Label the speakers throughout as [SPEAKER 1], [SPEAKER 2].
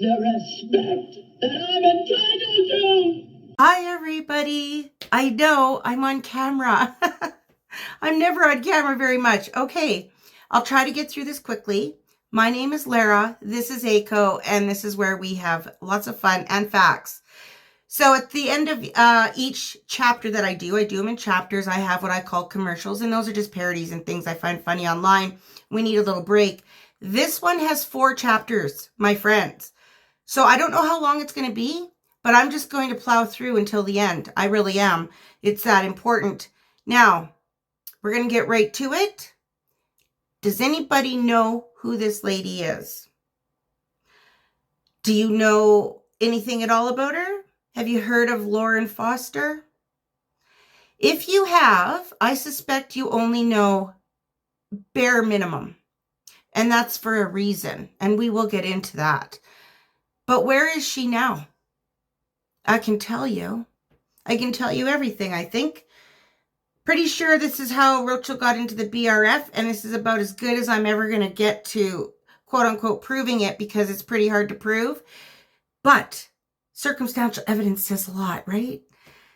[SPEAKER 1] the respect that I'm entitled to.
[SPEAKER 2] Hi, everybody. I know I'm on camera. I'm never on camera very much. Okay, I'll try to get through this quickly. My name is Lara. This is Aiko, and this is where we have lots of fun and facts. So at the end of each chapter that I do them in chapters. I have what I call commercials, and those are just parodies and things I find funny online. We need a little break. This one has 4 chapters, my friends. So I don't know how long it's going to be, but I'm just going to plow through until the end. I really am. It's that important. Now, we're going to get right to it. Does anybody know who this lady is? Do you know anything at all about her? Have you heard of Lorenfoster? If you have, I suspect you only know bare minimum. And that's for a reason. And we will get into that. But where is she now? I can tell you. I can tell you everything, I think. Pretty sure this is how Roachel got into the BRF, and this is about as good as I'm ever going to get to, quote-unquote, proving it, because it's pretty hard to prove. But circumstantial evidence says a lot, right?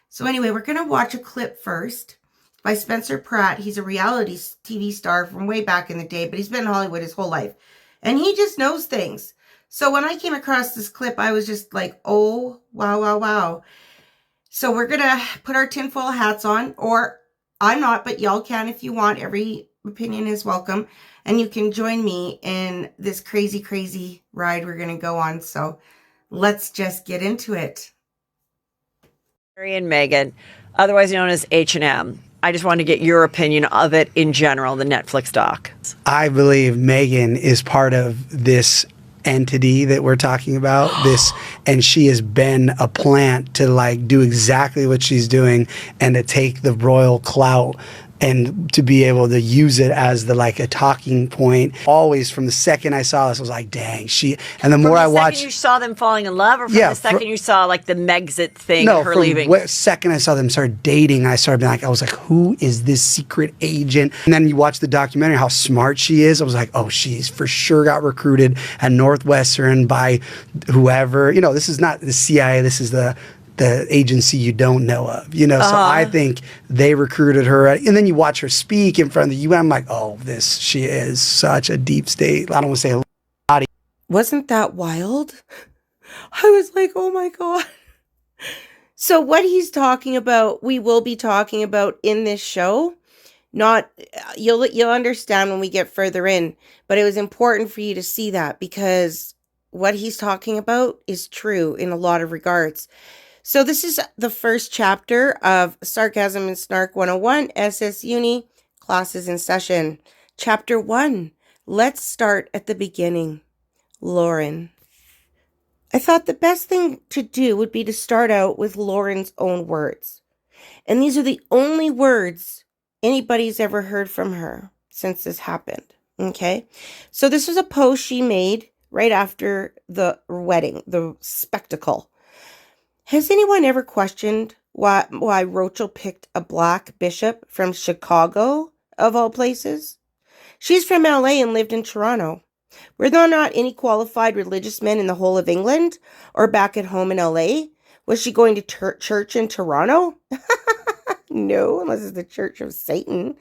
[SPEAKER 2] So anyway, we're going to watch a clip first by Spencer Pratt. He's a reality TV star from way back in the day, but he's been in Hollywood his whole life. And he just knows things. So when I came across this clip, I was just like, oh, wow, wow, wow. So we're going to put our tinfoil hats on, or I'm not, but y'all can if you want. Every opinion is welcome. And you can join me in this crazy, crazy ride we're going to go on. So let's just get into it.
[SPEAKER 3] Harry and Meghan, otherwise known as H&M. I just wanted to get your opinion of it in general, the Netflix doc.
[SPEAKER 4] I believe Meghan is part of this entity that we're talking about, and she has been a plant to like do exactly what she's doing and to take the royal clout and to be able to use it as a talking point. Always from the second I saw this, I was like, dang, and the more I watched.
[SPEAKER 3] From the second you saw them falling in love, or from the second you saw the Megxit thing, her leaving?
[SPEAKER 4] No, second I saw them start dating, I was like, who is this secret agent? And then you watch the documentary, how smart she is. I was like, oh, she's for sure got recruited at Northwestern by whoever. This is not the CIA, this is the agency you don't know of, So I think they recruited her. And then you watch her speak in front of the UN. I'm like, oh, she is such a deep state. I don't want to say a lot.
[SPEAKER 2] Wasn't that wild? I was like, oh my God. So what he's talking about, we will be talking about in this show. You'll understand when we get further in, but it was important for you to see that, because what he's talking about is true in a lot of regards. So this is the first chapter of Sarcasm and Snark 101, SS Uni, classes in session. Chapter 1. Let's start at the beginning. Lauren. I thought the best thing to do would be to start out with Lauren's own words. And these are the only words anybody's ever heard from her since this happened. Okay? So this was a post she made right after the wedding, the spectacle. Has anyone ever questioned why Roachel picked a black bishop from Chicago, of all places? She's from LA and lived in Toronto. Were there not any qualified religious men in the whole of England, or back at home in LA? Was she going to church in Toronto? No, unless it's the Church of Satan.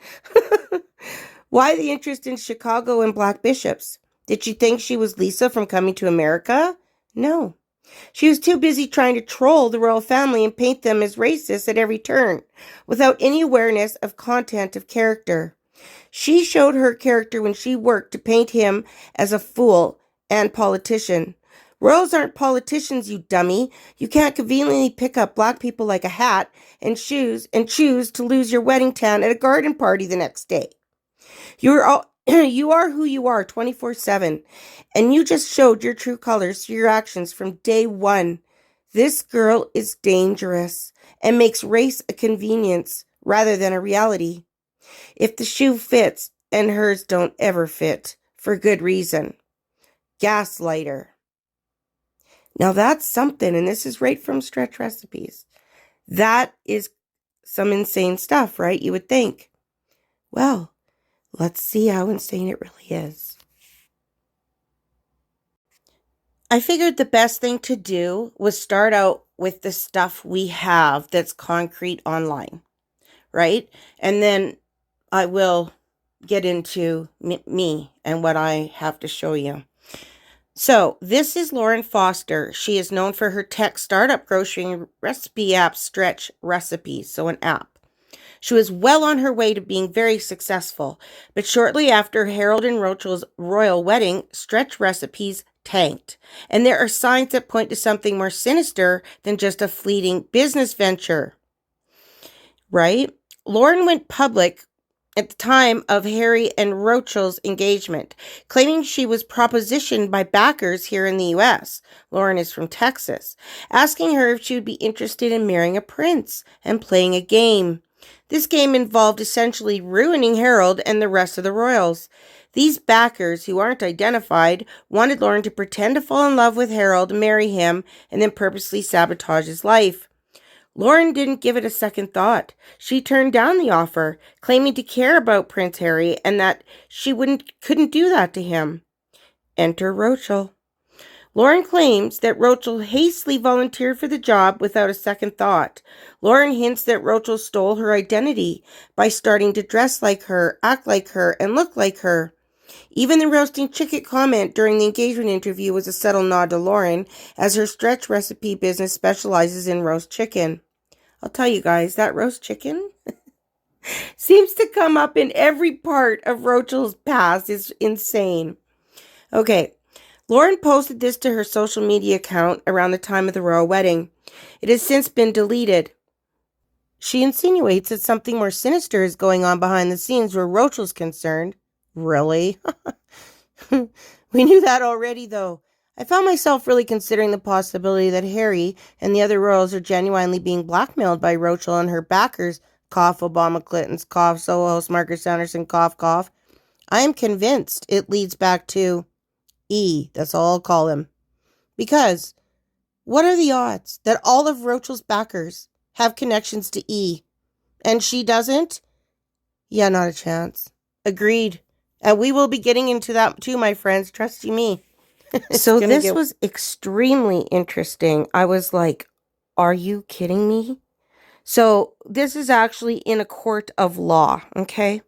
[SPEAKER 2] Why the interest in Chicago and black bishops? Did she think she was Lisa from Coming to America? No. She was too busy trying to troll the royal family and paint them as racist at every turn, without any awareness of content of character. She showed her character when she worked to paint him as a fool and politician. Royals aren't politicians, you dummy. You can't conveniently pick up black people like a hat and choose to lose your wedding tan at a garden party the next day. You are who you are 24/7, and you just showed your true colors through your actions from day one. This girl is dangerous and makes race a convenience rather than a reality. If the shoe fits, and hers don't ever fit, for good reason. Gaslighter. Now that's something, and this is right from Stretch Recipes. That is some insane stuff, right? You would think. Well, let's see how insane it really is. I figured the best thing to do was start out with the stuff we have that's concrete online, right? And then I will get into me and what I have to show you. So this is Lauren Foster. She is known for her tech startup grocery recipe app, Stretchrecipes, so an app. She was well on her way to being very successful, but shortly after Harold and Roachel's royal wedding, Stretchrecipes tanked. And there are signs that point to something more sinister than just a fleeting business venture. Right? Lauren went public at the time of Harry and Roachel's engagement, claiming she was propositioned by backers here in the U.S. Lauren is from Texas, asking her if she would be interested in marrying a prince and playing a game. This game involved essentially ruining Harold and the rest of the royals. These backers, who aren't identified, wanted Lauren to pretend to fall in love with Harold, marry him, and then purposely sabotage his life. Lauren didn't give it a second thought. She turned down the offer, claiming to care about Prince Harry and that she couldn't do that to him. Enter Roachel. Lauren claims that Roachel hastily volunteered for the job without a second thought. Lauren hints that Roachel stole her identity by starting to dress like her, act like her, and look like her. Even the roasting chicken comment during the engagement interview was a subtle nod to Lauren, as her stretch recipe business specializes in roast chicken. I'll tell you guys, that roast chicken seems to come up in every part of Roachel's past. It's insane. Okay, Lauren posted this to her social media account around the time of the royal wedding. It has since been deleted. She insinuates that something more sinister is going on behind the scenes where Roachel's concerned. Really? We knew that already, though. I found myself really considering the possibility that Harry and the other royals are genuinely being blackmailed by Roachel and her backers. Cough, Obama Clintons, cough, Soho House Marcus Sanderson, cough, cough. I am convinced it leads back to E. That's all I'll call him. Because what are the odds that all of Roachel's backers have connections to E and she doesn't? Yeah, not a chance. Agreed. And we will be getting into that too, my friends. Trust you me. So this was extremely interesting. I was like, are you kidding me? So this is actually in a court of law, okay?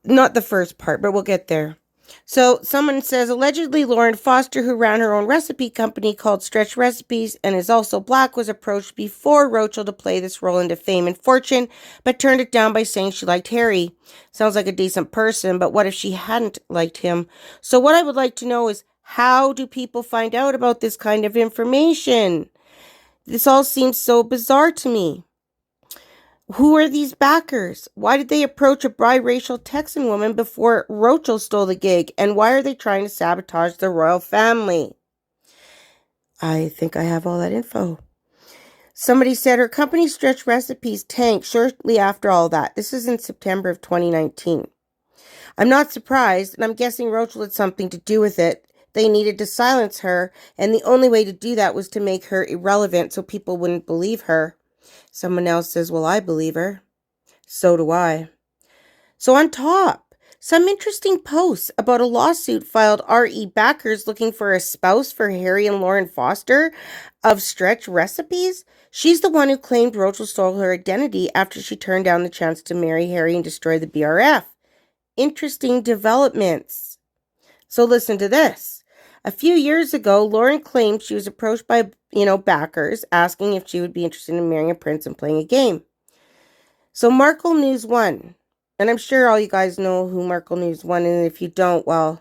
[SPEAKER 2] Not the first part, but we'll get there. So someone says, allegedly Lauren Foster, who ran her own recipe company called Stretch Recipes and is also black, was approached before Roachel to play this role into fame and fortune, but turned it down by saying she liked Harry. Sounds like a decent person, but what if she hadn't liked him? So what I would like to know is, how do people find out about this kind of information? This all seems so bizarre to me. Who are these backers? Why did they approach a biracial Texan woman before Roachel stole the gig? And why are they trying to sabotage the royal family? I think I have all that info. Somebody said her company Stretch Recipes tanked shortly after all that. This is in September of 2019. I'm not surprised, and I'm guessing Roachel had something to do with it. They needed to silence her, and the only way to do that was to make her irrelevant so people wouldn't believe her. Someone else says, well, I believe her. So do I. So on top, some interesting posts about a lawsuit filed R.E. backers looking for a spouse for Harry and Lauren Foster of Stretch Recipes. She's the one who claimed Roachel stole her identity after she turned down the chance to marry Harry and destroy the BRF. Interesting developments. So listen to this. A few years ago, Lauren claimed she was approached by, backers asking if she would be interested in marrying a prince and playing a game. So Markle News 1, and I'm sure all you guys know who Markle News 1 is, and if you don't, well,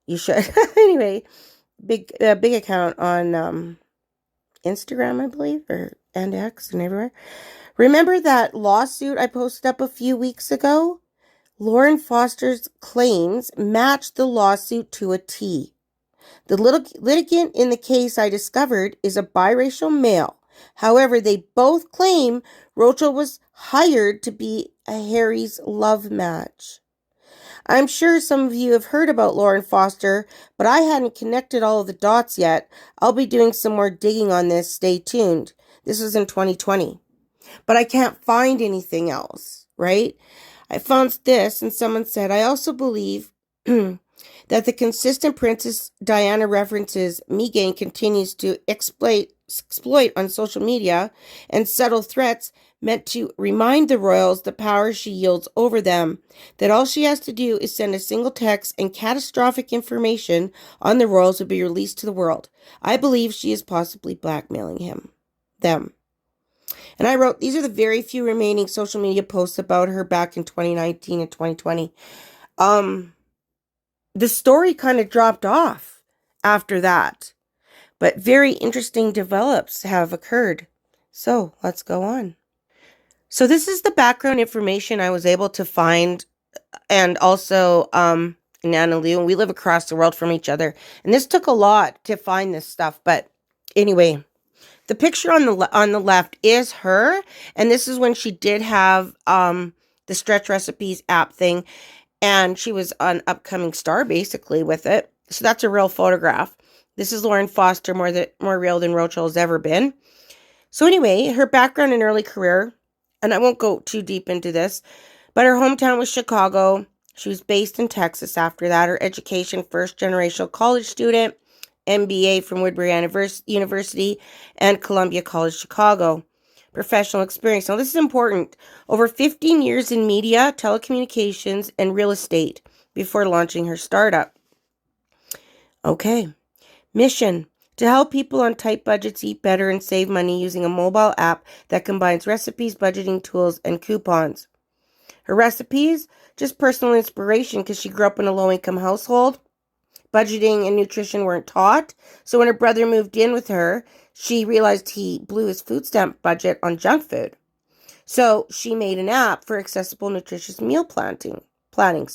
[SPEAKER 2] you should. Anyway, big account on Instagram, I believe, and X and everywhere. Remember that lawsuit I posted up a few weeks ago? Lauren Foster's claims matched the lawsuit to a T. The litigant in the case I discovered is a biracial male. However, they both claim Roachel was hired to be a Harry's love match. I'm sure some of you have heard about Lauren Foster, but I hadn't connected all of the dots yet. I'll be doing some more digging on this. Stay tuned. This was in 2020. But I can't find anything else, right? I found this, and someone said, I also believe that the consistent Princess Diana references Meghan continues to exploit on social media and subtle threats meant to remind the royals the power she yields over them, that all she has to do is send a single text and catastrophic information on the royals will be released to the world. I believe she is possibly blackmailing them. And I wrote, these are the very few remaining social media posts about her back in 2019 and 2020. The story kind of dropped off after that, but very interesting develops have occurred. So let's go on. So this is the background information I was able to find, and also Nana Lou, and we live across the world from each other, and this took a lot to find this stuff. But anyway, the picture on the left is her, and this is when she did have the Stretch Recipes app thing, and she was an upcoming star basically with it. So that's a real photograph. This is lorenfoster, more real than Roachel has ever been. So anyway, her background and early career, and I won't go too deep into this, but her hometown was Chicago. She was based in Texas after that. Her education, first-generation college student, MBA from Woodbury University and Columbia College Chicago. Professional experience. Now, this is important. Over 15 years in media, telecommunications, and real estate before launching her startup. Okay. Mission. To help people on tight budgets eat better and save money using a mobile app that combines recipes, budgeting tools, and coupons. Her recipes? Just personal inspiration because she grew up in a low-income household. Budgeting and nutrition weren't taught. So when her brother moved in with her, she realized he blew his food stamp budget on junk food. So she made an app for accessible, nutritious meal planning. The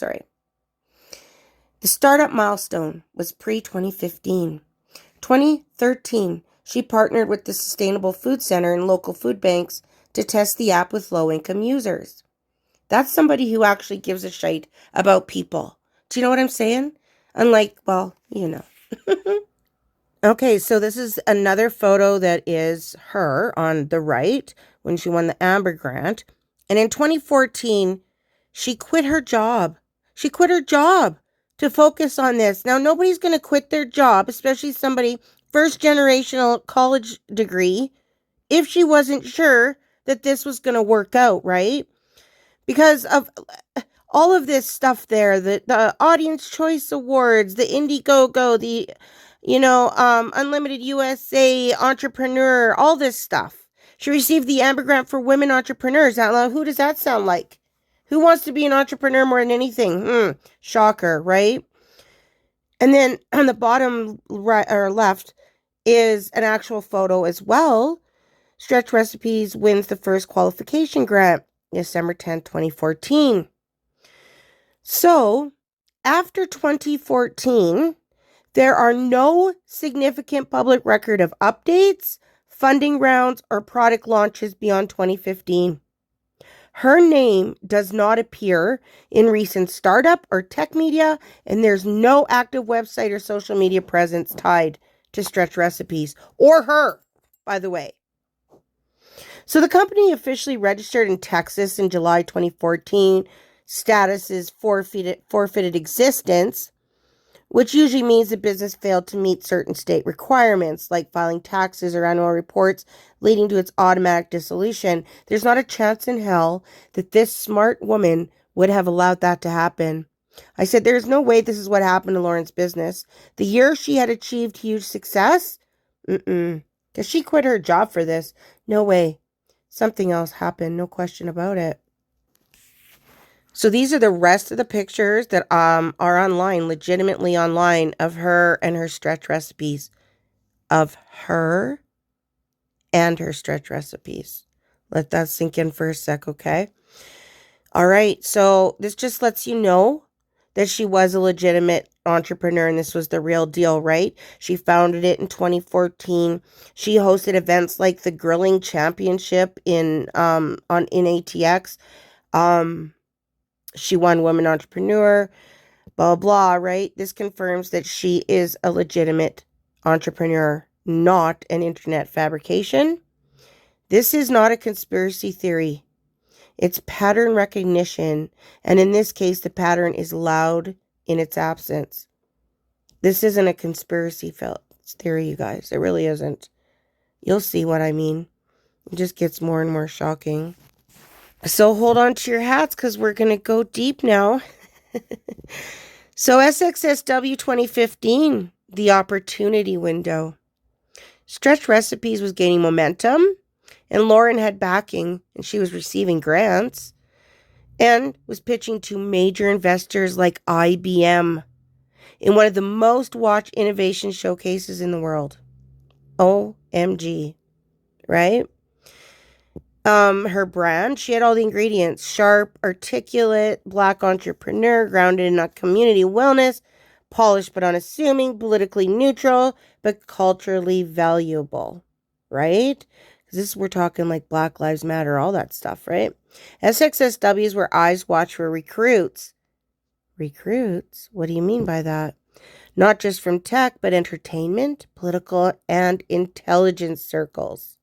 [SPEAKER 2] startup milestone was pre-2015. 2013, she partnered with the Sustainable Food Center and local food banks to test the app with low-income users. That's somebody who actually gives a shite about people. Do you know what I'm saying? Unlike, well, you know. Okay, so this is another photo that is her on the right when she won the Amber Grant. And in 2014, she quit her job. She quit her job to focus on this. Now, nobody's going to quit their job, especially somebody first-generational college degree, if she wasn't sure that this was going to work out, right? Because of all of this stuff there, the Audience Choice Awards, the Indiegogo, the, Unlimited USA Entrepreneur, all this stuff. She received the Amber Grant for Women Entrepreneurs. Now, who does that sound like? Who wants to be an entrepreneur more than anything? Shocker, right? And then on the bottom right or left is an actual photo as well. Stretch Recipes wins the first qualification grant, December 10, 2014. So, after 2014, there are no significant public record of updates, funding rounds, or product launches beyond 2015. Her name does not appear in recent startup or tech media, and there's no active website or social media presence tied to Stretch Recipes, or her, by the way. So the company officially registered in Texas in July 2014. Status is forfeited existence, which usually means the business failed to meet certain state requirements, like filing taxes or annual reports, leading to its automatic dissolution. There's not a chance in hell that this smart woman would have allowed that to happen. I said, there's no way this is what happened to Lauren's business. The year she had achieved huge success? Because she quit her job for this. No way. Something else happened, no question about it. So these are the rest of the pictures that are online, legitimately online, of her and her Stretch Recipes. Of her and her Stretch Recipes. Let that sink in for a sec, okay? All right, so this just lets you know that she was a legitimate entrepreneur and this was the real deal, right? She founded it in 2014. She hosted events like the Grilling Championship in ATX. She won Women Entrepreneur, blah, blah, right? This confirms that she is a legitimate entrepreneur, not an internet fabrication. This is not a conspiracy theory. It's pattern recognition. And in this case, the pattern is loud in its absence. This isn't a conspiracy theory, you guys. It really isn't. You'll see what I mean. It just gets more and more shocking. So hold on to your hats because we're going to go deep now. So SXSW 2015, the opportunity window. Stretch Recipes was gaining momentum, and Lauren had backing, and she was receiving grants, and was pitching to major investors like IBM in one of the most watched innovation showcases in the world. OMG, right? Her brand, she had all the ingredients: sharp, articulate, black entrepreneur, grounded in community wellness, polished but unassuming, politically neutral, but culturally valuable, right? Because we're talking like Black Lives Matter, all that stuff, right? SXSWs were eyes watch for recruits. Recruits? What do you mean by that? Not just from tech, but entertainment, political, and intelligence circles.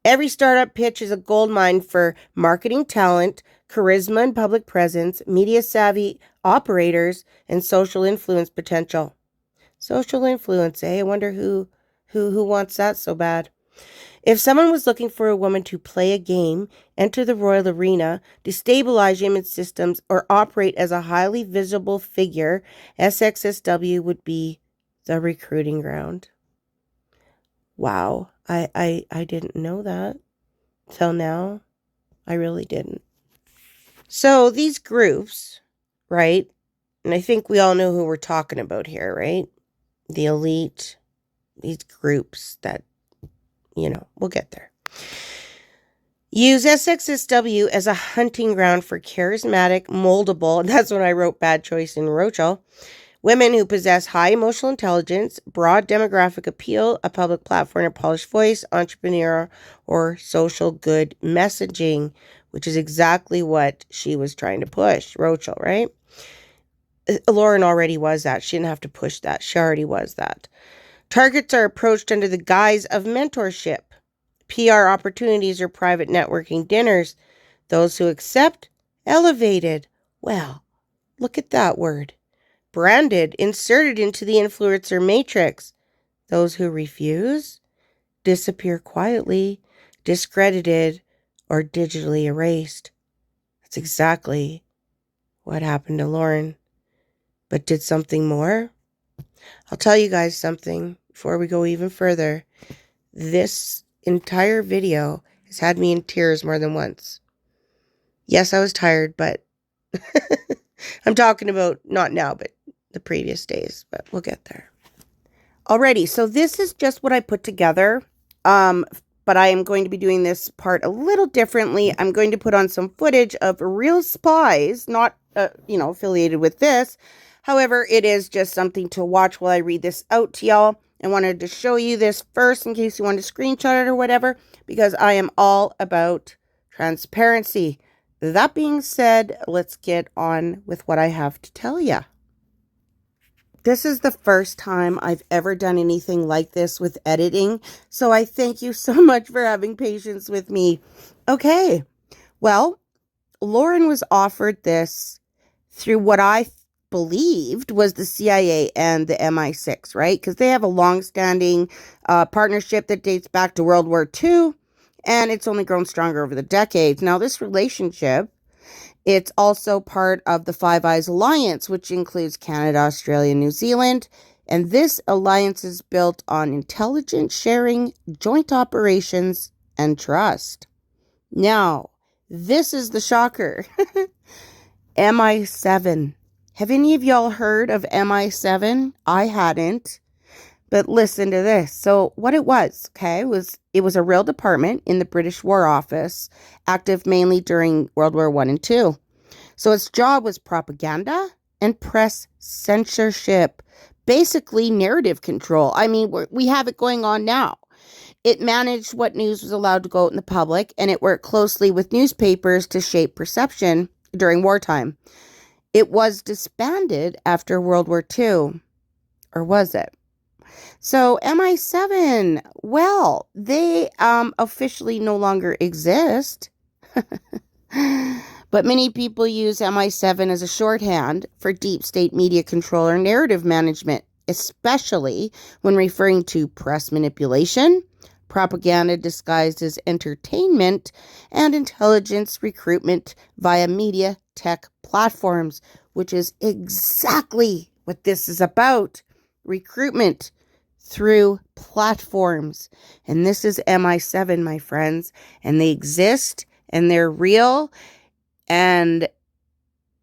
[SPEAKER 2] Every startup pitch is a goldmine for marketing talent, charisma and public presence, media-savvy operators, and social influence potential. Social influence, eh? I wonder who wants that so bad. If someone was looking for a woman to play a game, enter the royal arena, destabilize image systems, or operate as a highly visible figure, SXSW would be the recruiting ground. Wow, I didn't know that till now. I really didn't. So these groups, right? And I think we all know who we're talking about here, right? The elite, these groups that, we'll get there. Use SXSW as a hunting ground for charismatic, moldable, and that's when I wrote bad choice in Roachel, women who possess high emotional intelligence, broad demographic appeal, a public platform, a polished voice, entrepreneur, or social good messaging, which is exactly what she was trying to push, Roachel, right? Lauren already was that. She didn't have to push that. She already was that. Targets are approached under the guise of mentorship, PR opportunities, or private networking dinners. Those who accept, elevated. Well, look at that word. Branded, inserted into the influencer matrix. Those who refuse, disappear quietly, discredited, or digitally erased. That's exactly what happened to Lauren. But did something more? I'll tell you guys something before we go even further. This entire video has had me in tears more than once. Yes, I was tired, but I'm talking about not now, but the previous days, but we'll get there. Alrighty, so this is just what I put together, but I am going to be doing this part a little differently. I'm going to put on some footage of real spies, not, affiliated with this. However, it is just something to watch while I read this out to y'all. I wanted to show you this first in case you want to screenshot it or whatever, because I am all about transparency. That being said, let's get on with what I have to tell you. This is the first time I've ever done anything like this with editing, so I thank you so much for having patience with me. Okay, well, Lauren was offered this through what I believed was the CIA and the MI6, right? Because they have a long-standing partnership that dates back to World War II, and it's only grown stronger over the decades. Now, this relationship, it's also part of the Five Eyes Alliance, which includes Canada, Australia, New Zealand. And this alliance is built on intelligence sharing, joint operations, and trust. Now, this is the shocker. MI7. Have any of y'all heard of MI7? I hadn't. But listen to this. So what it was, okay, it was a real department in the British War Office, active mainly during World War I and II. So its job was propaganda and press censorship, basically narrative control. I mean, we have it going on now. It managed what news was allowed to go out in the public, and it worked closely with newspapers to shape perception during wartime. It was disbanded after World War II, or was it? So MI7, well, they officially no longer exist. But many people use MI7 as a shorthand for deep state media control or narrative management, especially when referring to press manipulation, propaganda disguised as entertainment, and intelligence recruitment via media tech platforms, which is exactly what this is about. Recruitment through platforms. And this is MI7, my friends. And they exist and they're real. And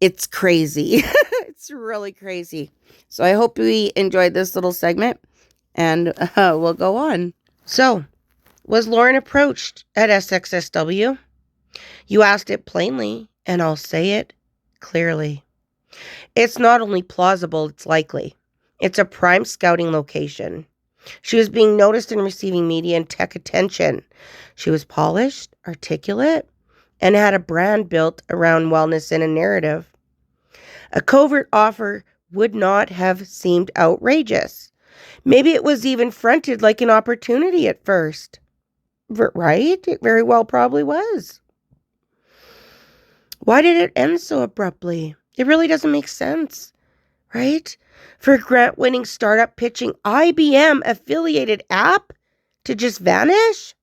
[SPEAKER 2] it's crazy. It's really crazy. So I hope we enjoyed this little segment. And we'll go on. So, was Lauren approached at sxsw? You asked it plainly, and I'll say it clearly. It's not only plausible, it's likely. It's a prime scouting location. She was being noticed and receiving media and tech attention. She was polished, articulate, and had a brand built around wellness and a narrative. A covert offer would not have seemed outrageous. Maybe it was even fronted like an opportunity at first. Right? It very well probably was. Why did it end so abruptly? It really doesn't make sense, right? For a grant-winning startup pitching IBM-affiliated app to just vanish?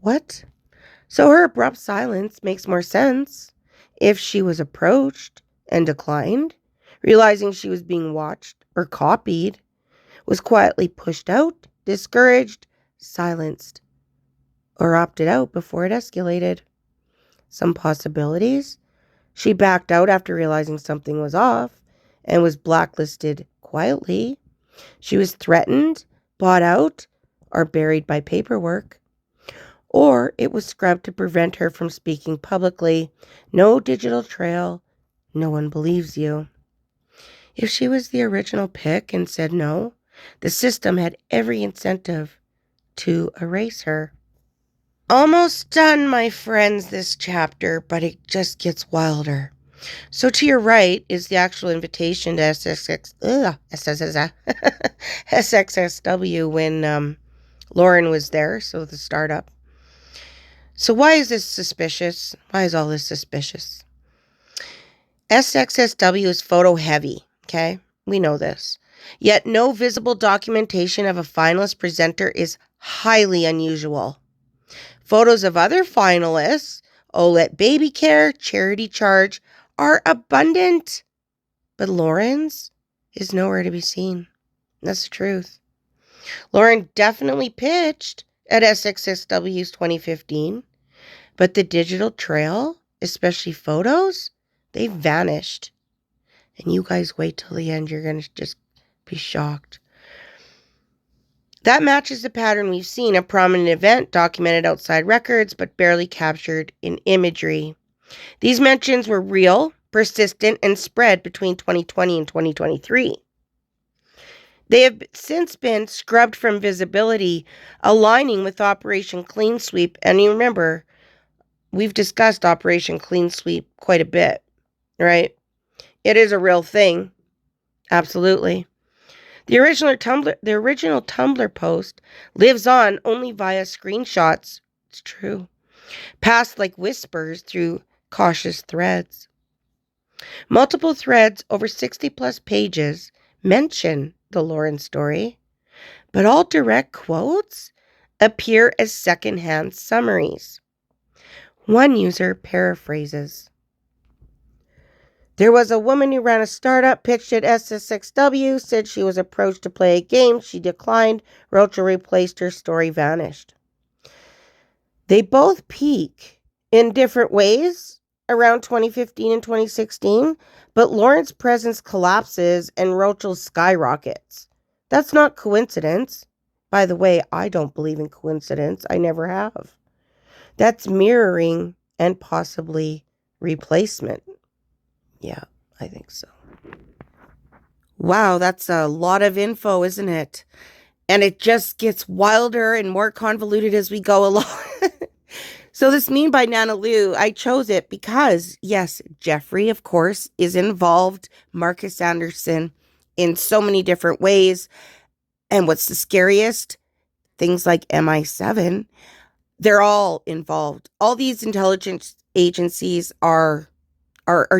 [SPEAKER 2] What? So her abrupt silence makes more sense if she was approached and declined, realizing she was being watched or copied, was quietly pushed out, discouraged, silenced, or opted out before it escalated. Some possibilities. She backed out after realizing something was off and was blacklisted quietly. She was threatened, bought out, or buried by paperwork. Or it was scrubbed to prevent her from speaking publicly. No digital trail. No one believes you. If she was the original pick and said no, the system had every incentive to erase her. Almost done, my friends, this chapter, but it just gets wilder. So to your right is the actual invitation to sxsw when Lauren was there, so the startup. So why is this suspicious? Why is all this suspicious? sxsw is photo heavy, okay? We know this. Yet no visible documentation of a finalist presenter is highly unusual. Photos of other finalists, Let Baby Care, Charity Charge, are abundant. But Lauren's is nowhere to be seen. That's the truth. Lauren definitely pitched at sxsw's 2015, but the digital trail, especially photos, they vanished. And you guys wait till the end. You're going to just be shocked. That matches the pattern we've seen, a prominent event documented outside records but barely captured in imagery. These mentions were real, persistent, and spread between 2020 and 2023. They have since been scrubbed from visibility, aligning with Operation Clean Sweep. And you remember, we've discussed Operation Clean Sweep quite a bit, right? It is a real thing. Absolutely. The original Tumblr post lives on only via screenshots. It's true. Passed like whispers through cautious threads. Multiple threads over 60 plus pages mention the Lauren story, but all direct quotes appear as secondhand summaries. One user paraphrases. There was a woman who ran a startup, pitched at sxsw, said she was approached to play a game. She declined. Roachel replaced her. Story vanished. They both peak in different ways around 2015 and 2016, but Lauren's presence collapses and Roachel skyrockets. That's not coincidence. By the way, I don't believe in coincidence. I never have. That's mirroring and possibly replacement. Yeah, I think so. Wow, that's a lot of info, isn't it? And it just gets wilder and more convoluted as we go along. So this meme by Nana Lou, I chose it because, yes, Jeffrey, of course, is involved. Marcus Anderson in so many different ways. And what's the scariest? Things like MI7. They're all involved. All these intelligence agencies are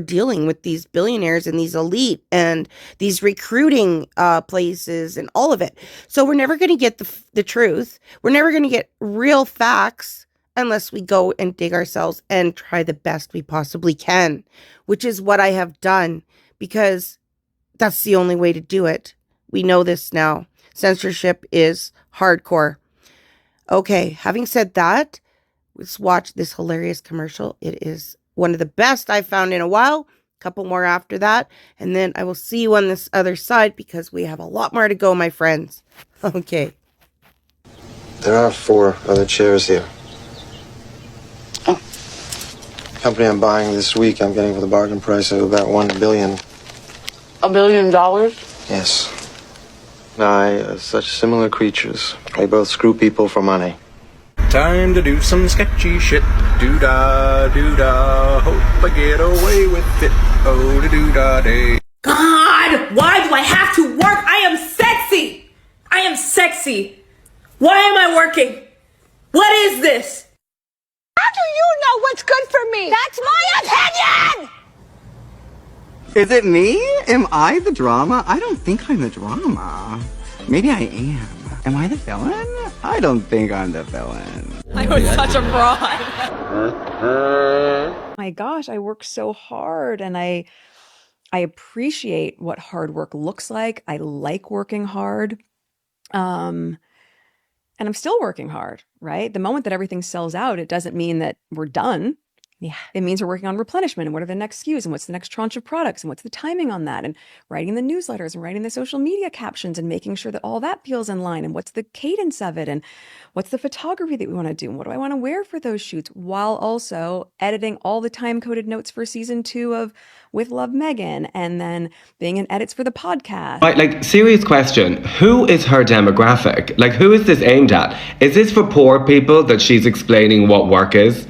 [SPEAKER 2] dealing with these billionaires and these elite and these recruiting places and all of it. So we're never going to get the truth. We're never going to get real facts unless we go and dig ourselves and try the best we possibly can, which is what I have done, because that's the only way to do it. We know this now. Censorship is hardcore. Okay, having said that, let's watch this hilarious commercial. It is one of the best I've found in a while. A couple more after that. And then I will see you on this other side because we have a lot more to go, my friends. Okay.
[SPEAKER 5] There are 4 other chairs here.
[SPEAKER 1] Oh.
[SPEAKER 5] Company I'm buying this week, I'm getting for the bargain price of about $1 billion.
[SPEAKER 1] $1 billion?
[SPEAKER 5] Yes. Such similar creatures. They both screw people for money.
[SPEAKER 6] Time to do some sketchy shit. Doo-dah, doo-dah. Hope I get away with it. Oh, da-doo-dah day.
[SPEAKER 7] God, why do I have to work? I am sexy. I am sexy. Why am I working? What is this?
[SPEAKER 8] How do you know what's good for me? That's my opinion!
[SPEAKER 9] Is it me? Am I the drama? I don't think I'm the drama. Maybe I am. Am I the villain? I don't think I'm the villain.
[SPEAKER 3] I was such a fraud. My gosh, I work so hard, and I appreciate what hard work looks like. I like working hard. And I'm still working hard, right? The moment that everything sells out, it doesn't mean that we're done. Yeah. It means we're working on replenishment and what are the next SKUs and what's the next tranche of products and what's the timing on that, and writing the newsletters and writing the social media captions and making sure that all that feels in line, and what's the cadence of it, and what's the photography that we want to do and what do I want to wear for those shoots, while also editing all the time-coded notes for season 2 of With Love Megan, and then being in edits for the podcast.
[SPEAKER 10] Right, like, serious question. Who is her demographic? Like, who is this aimed at? Is this for poor people that she's explaining what work is?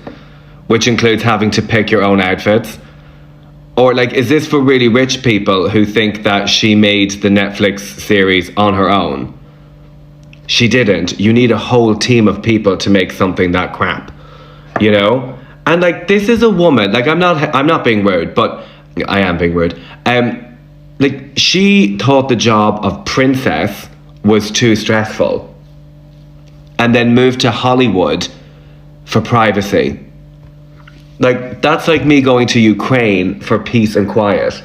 [SPEAKER 10] Which includes having to pick your own outfits? Or like, is this for really rich people who think that she made the Netflix series on her own? She didn't. You need a whole team of people to make something that crap, you know? And like, this is a woman, like, I'm not being rude, but I am being rude. Like, she thought the job of princess was too stressful and then moved to Hollywood for privacy. Like, that's like me going to Ukraine for peace and quiet.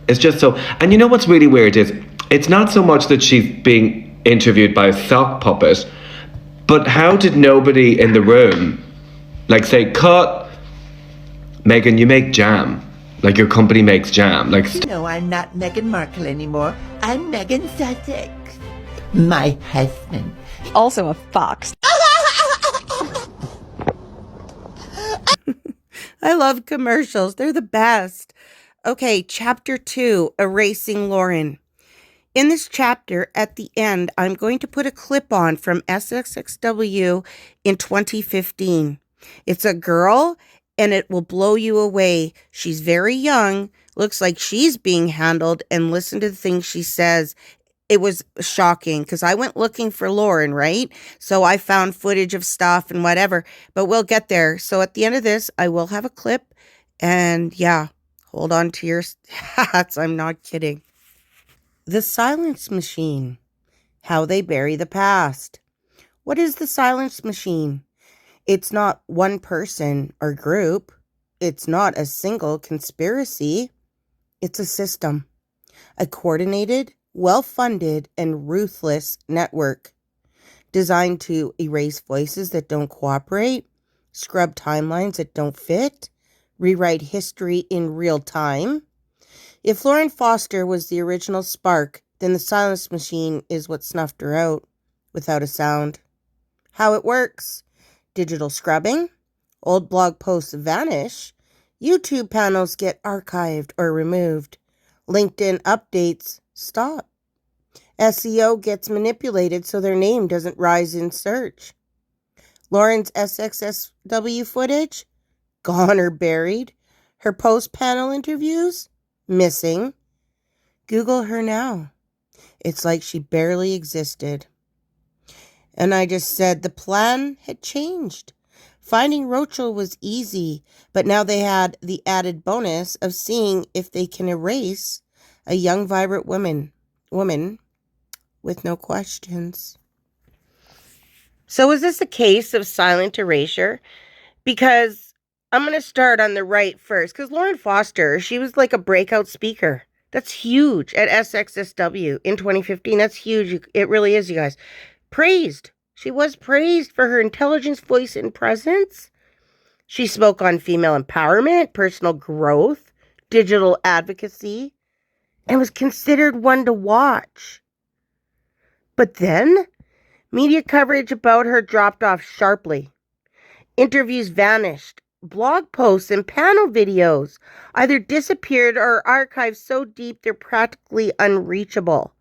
[SPEAKER 10] It's just so... And you know what's really weird is, it's not so much that she's being interviewed by a sock puppet, but how did nobody in the room, like, say, cut, Meghan, you make jam. Like, your company makes jam. Like,
[SPEAKER 11] No, I'm not meghanmarkle anymore. I'm Meghan Sussex. My husband.
[SPEAKER 3] Also a fox.
[SPEAKER 2] I love commercials. They're the best. Okay, chapter 2, Erasing Lauren. In this chapter, at the end, I'm going to put a clip on from sxsw in 2015. It's a girl, and it will blow you away. She's very young, looks like she's being handled, and listen to the things she says. It was shocking because I went looking for Lauren, right? So I found footage of stuff and whatever, but we'll get there. So at the end of this, I will have a clip, and yeah, hold on to your hats. I'm not kidding. The silence machine. How they bury the past. What is the silence machine? It's not one person or group. It's not a single conspiracy. It's a system. A coordinated, well-funded, and ruthless network designed to erase voices that don't cooperate, scrub timelines that don't fit, rewrite history in real time. If Lorenfoster was the original spark, then the silence machine is what snuffed her out without a sound. How it works: digital scrubbing, old blog posts vanish, YouTube panels get archived or removed, LinkedIn updates stop. SEO gets manipulated so their name doesn't rise in search. Lauren's sxsw footage? Gone or buried. Her post-panel interviews? Missing. Google her now. It's like she barely existed. And I just said the plan had changed. Finding Roachel was easy, but now they had the added bonus of seeing if they can erase a young, vibrant woman with no questions. So is this a case of silent erasure? Because I'm going to start on the right first, because lorenfoster, she was like a breakout speaker. That's huge at sxsw in 2015. That's huge. It really is, you guys. Praised. She was praised for her intelligence, voice, and presence. She spoke on female empowerment, personal growth, digital advocacy, and was considered one to watch. But then, media coverage about her dropped off sharply. Interviews vanished. Blog posts and panel videos either disappeared or archived so deep they're practically unreachable.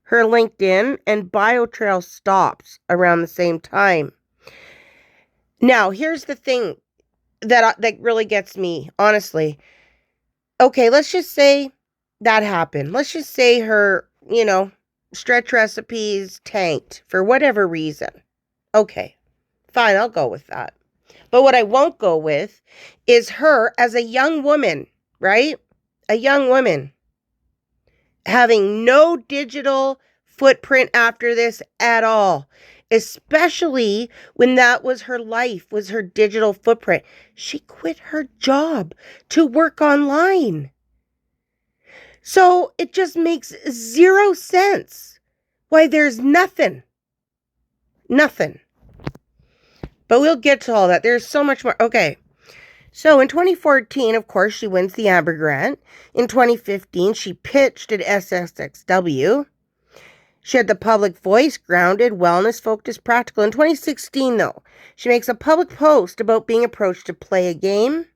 [SPEAKER 2] Her LinkedIn and bio trail stops around the same time. Now, here's the thing that really gets me, honestly. Okay, let's just say that happened. Let's just say her, stretch recipes tanked for whatever reason. Okay, fine, I'll go with that. But what I won't go with is her as a young woman, right? A young woman having no digital footprint after this at all, especially when that was her life, was her digital footprint. She quit her job to work online. So it just makes zero sense why there's nothing. But we'll get to all that. There's so much more. Okay. So in 2014, of course, she wins the Amber Grant. In 2015, she pitched at sxsw. She had the public voice, grounded, wellness-focused, practical. In 2016, though, she makes a public post about being approached to play a game.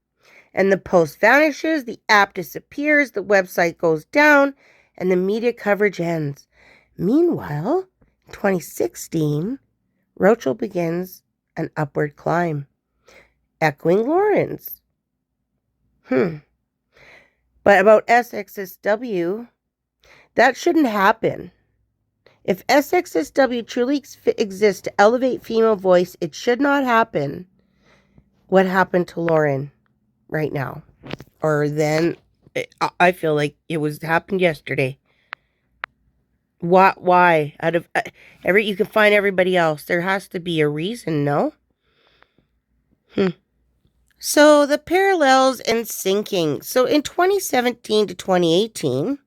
[SPEAKER 2] And the post vanishes, the app disappears, the website goes down, and the media coverage ends. Meanwhile, in 2016, Roachel begins an upward climb, echoing Lauren's. But about sxsw, that shouldn't happen. If sxsw truly exists to elevate female voice, it should not happen what happened to Lauren right now. Or then, I feel like it happened yesterday. Why? Out of you can find everybody else. There has to be a reason, no? So the parallels and syncing. So in 2017 to 2018,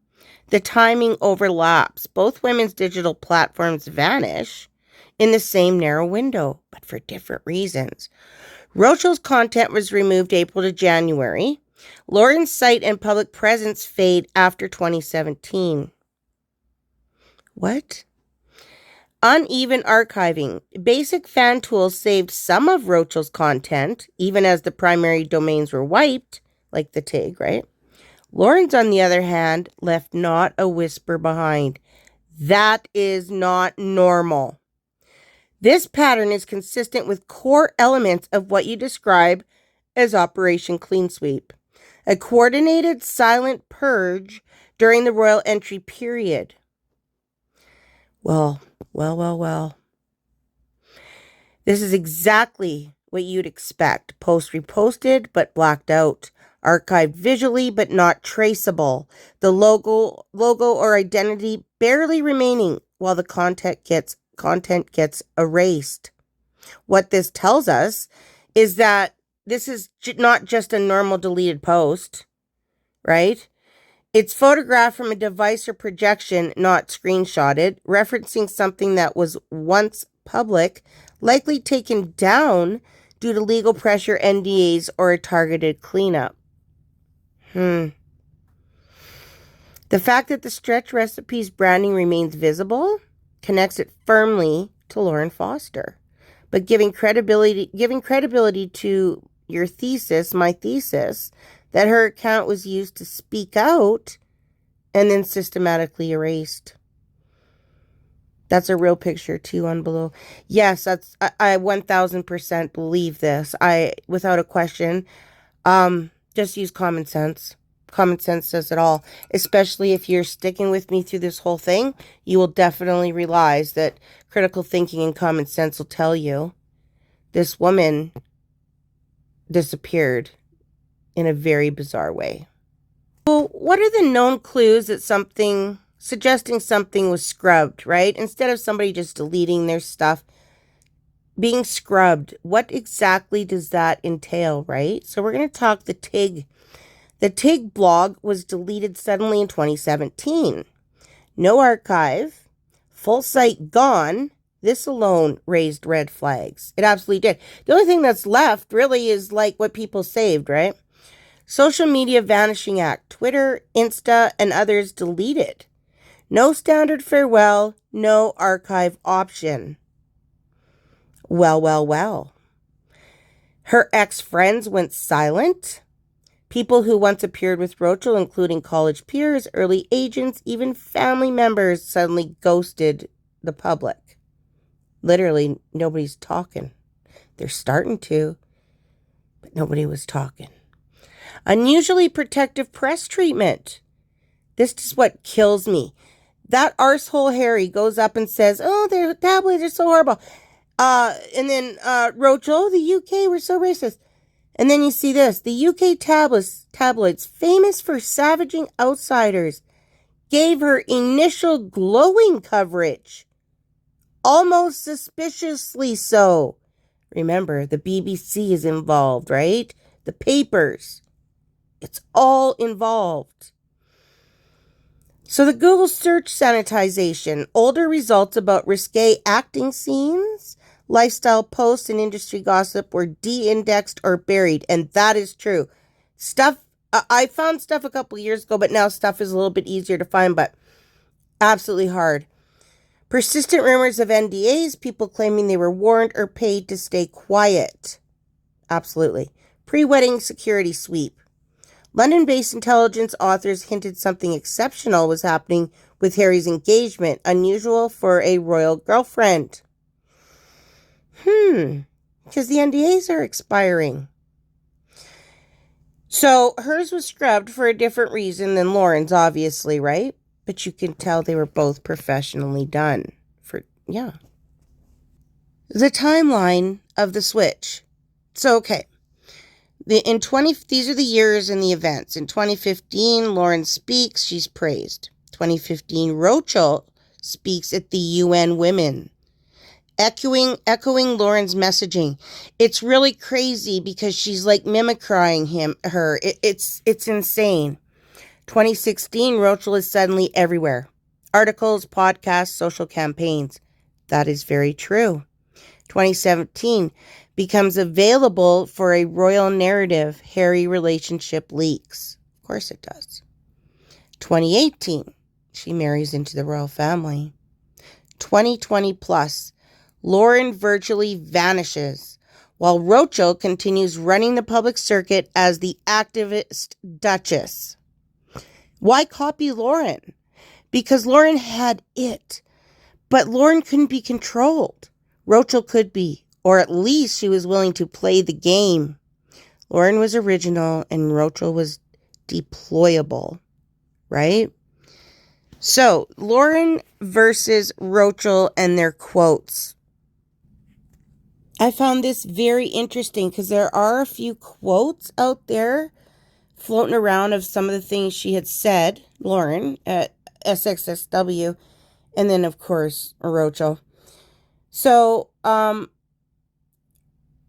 [SPEAKER 2] the timing overlaps. Both women's digital platforms vanish in the same narrow window, but for different reasons. Roachel's content was removed April to January. Lauren's site and public presence fade after 2017. What? Uneven archiving. Basic fan tools saved some of Roachel's content, even as the primary domains were wiped, like the TIG, right? Lauren's, on the other hand, left not a whisper behind. That is not normal. This pattern is consistent with core elements of what you describe as Operation Clean Sweep, a coordinated silent purge during the royal entry period. Well. This is exactly what you'd expect. Post reposted, but blacked out. Archived visually, but not traceable. The logo or identity barely remaining while the content gets erased. What this tells us is that this is not just a normal deleted post, right? It's photographed from a device or projection, not screenshotted, referencing something that was once public, likely taken down due to legal pressure, NDAs, or a targeted cleanup. The fact that the Stretch Recipes branding remains visible connects it firmly to lorenfoster, but giving credibility to your thesis, my thesis, that her account was used to speak out and then systematically erased. That's a real picture too on below. Yes, I 1000% believe this. Without a question, just use common sense. Common sense says it all. Especially if you're sticking with me through this whole thing, you will definitely realize that critical thinking and common sense will tell you this woman disappeared in a very bizarre way. Well, what are the known clues that suggesting something was scrubbed, right? Instead of somebody just deleting their stuff, being scrubbed, what exactly does that entail, right? So we're going to talk the TIG. The TIG blog was deleted suddenly in 2017. No archive, full site gone. This alone raised red flags. It absolutely did. The only thing that's left really is like what people saved, right? Social Media Vanishing Act, Twitter, Insta, and others deleted. No standard farewell, no archive option. Well. Her ex-friends went silent. People who once appeared with Roachel, including college peers, early agents, even family members, suddenly ghosted the public. Literally, nobody's talking. They're starting to, but nobody was talking. Unusually protective press treatment. This is what kills me. That arsehole Harry goes up and says, oh, their tabloids are so horrible. And then Roachel, the UK, were so racist. And then you see this. The UK tabloids, famous for savaging outsiders, gave her initial glowing coverage. Almost suspiciously so. Remember, the BBC is involved, right? The papers. It's all involved. So the Google search sanitization, older results about risque acting scenes, lifestyle posts, and industry gossip were de-indexed or buried. And that is true. Stuff, I found stuff a couple years ago, but now stuff is a little bit easier to find, but absolutely hard. Persistent rumors of NDAs, people claiming they were warned or paid to stay quiet. Absolutely. Pre-wedding security sweep. London-based intelligence authors hinted something exceptional was happening with Harry's engagement, unusual for a royal girlfriend. Because the NDAs are expiring. So hers was scrubbed for a different reason than Lauren's, obviously, right? But you can tell they were both professionally done. The timeline of the switch. So, okay. These are the years and the events. In 2015, Lauren speaks. She's praised. 2015, Roachel speaks at the UN Women, echoing Lauren's messaging. It's really crazy because she's like mimicrying her. It's insane. 2016, Roachel is suddenly everywhere. Articles, podcasts, social campaigns. That is very true. 2017, becomes available for a royal narrative. Harry relationship leaks. Of course it does. 2018, she marries into the royal family. 2020 plus, Lauren virtually vanishes, while Roachel continues running the public circuit as the activist duchess. Why copy Lauren? Because Lauren had it. But Lauren couldn't be controlled. Roachel could be. Or at least she was willing to play the game. Lauren was original and Roachel was deployable. Right? So, Lauren versus Roachel and their quotes. I found this very interesting because there are a few quotes out there floating around of some of the things she had said, Lauren, at sxsw, and then, of course, Roachel. So,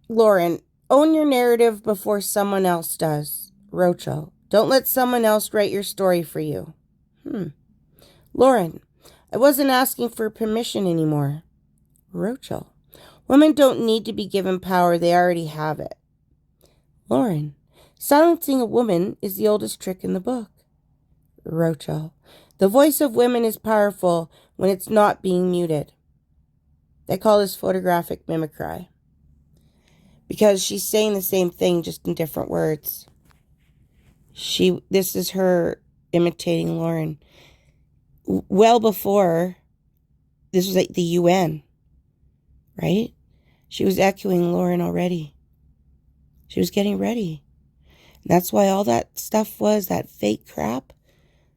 [SPEAKER 2] Lauren, own your narrative before someone else does. Roachel, don't let someone else write your story for you. Lauren, I wasn't asking for permission anymore. Roachel, women don't need to be given power, they already have it. Lauren, silencing a woman is the oldest trick in the book. Roachel, the voice of women is powerful when it's not being muted. They call this photographic mimicry. Because she's saying the same thing, just in different words. This is her imitating Lauren. Well before, this was like the UN, right? She was echoing Lauren already. She was getting ready. And that's why all that stuff was, that fake crap.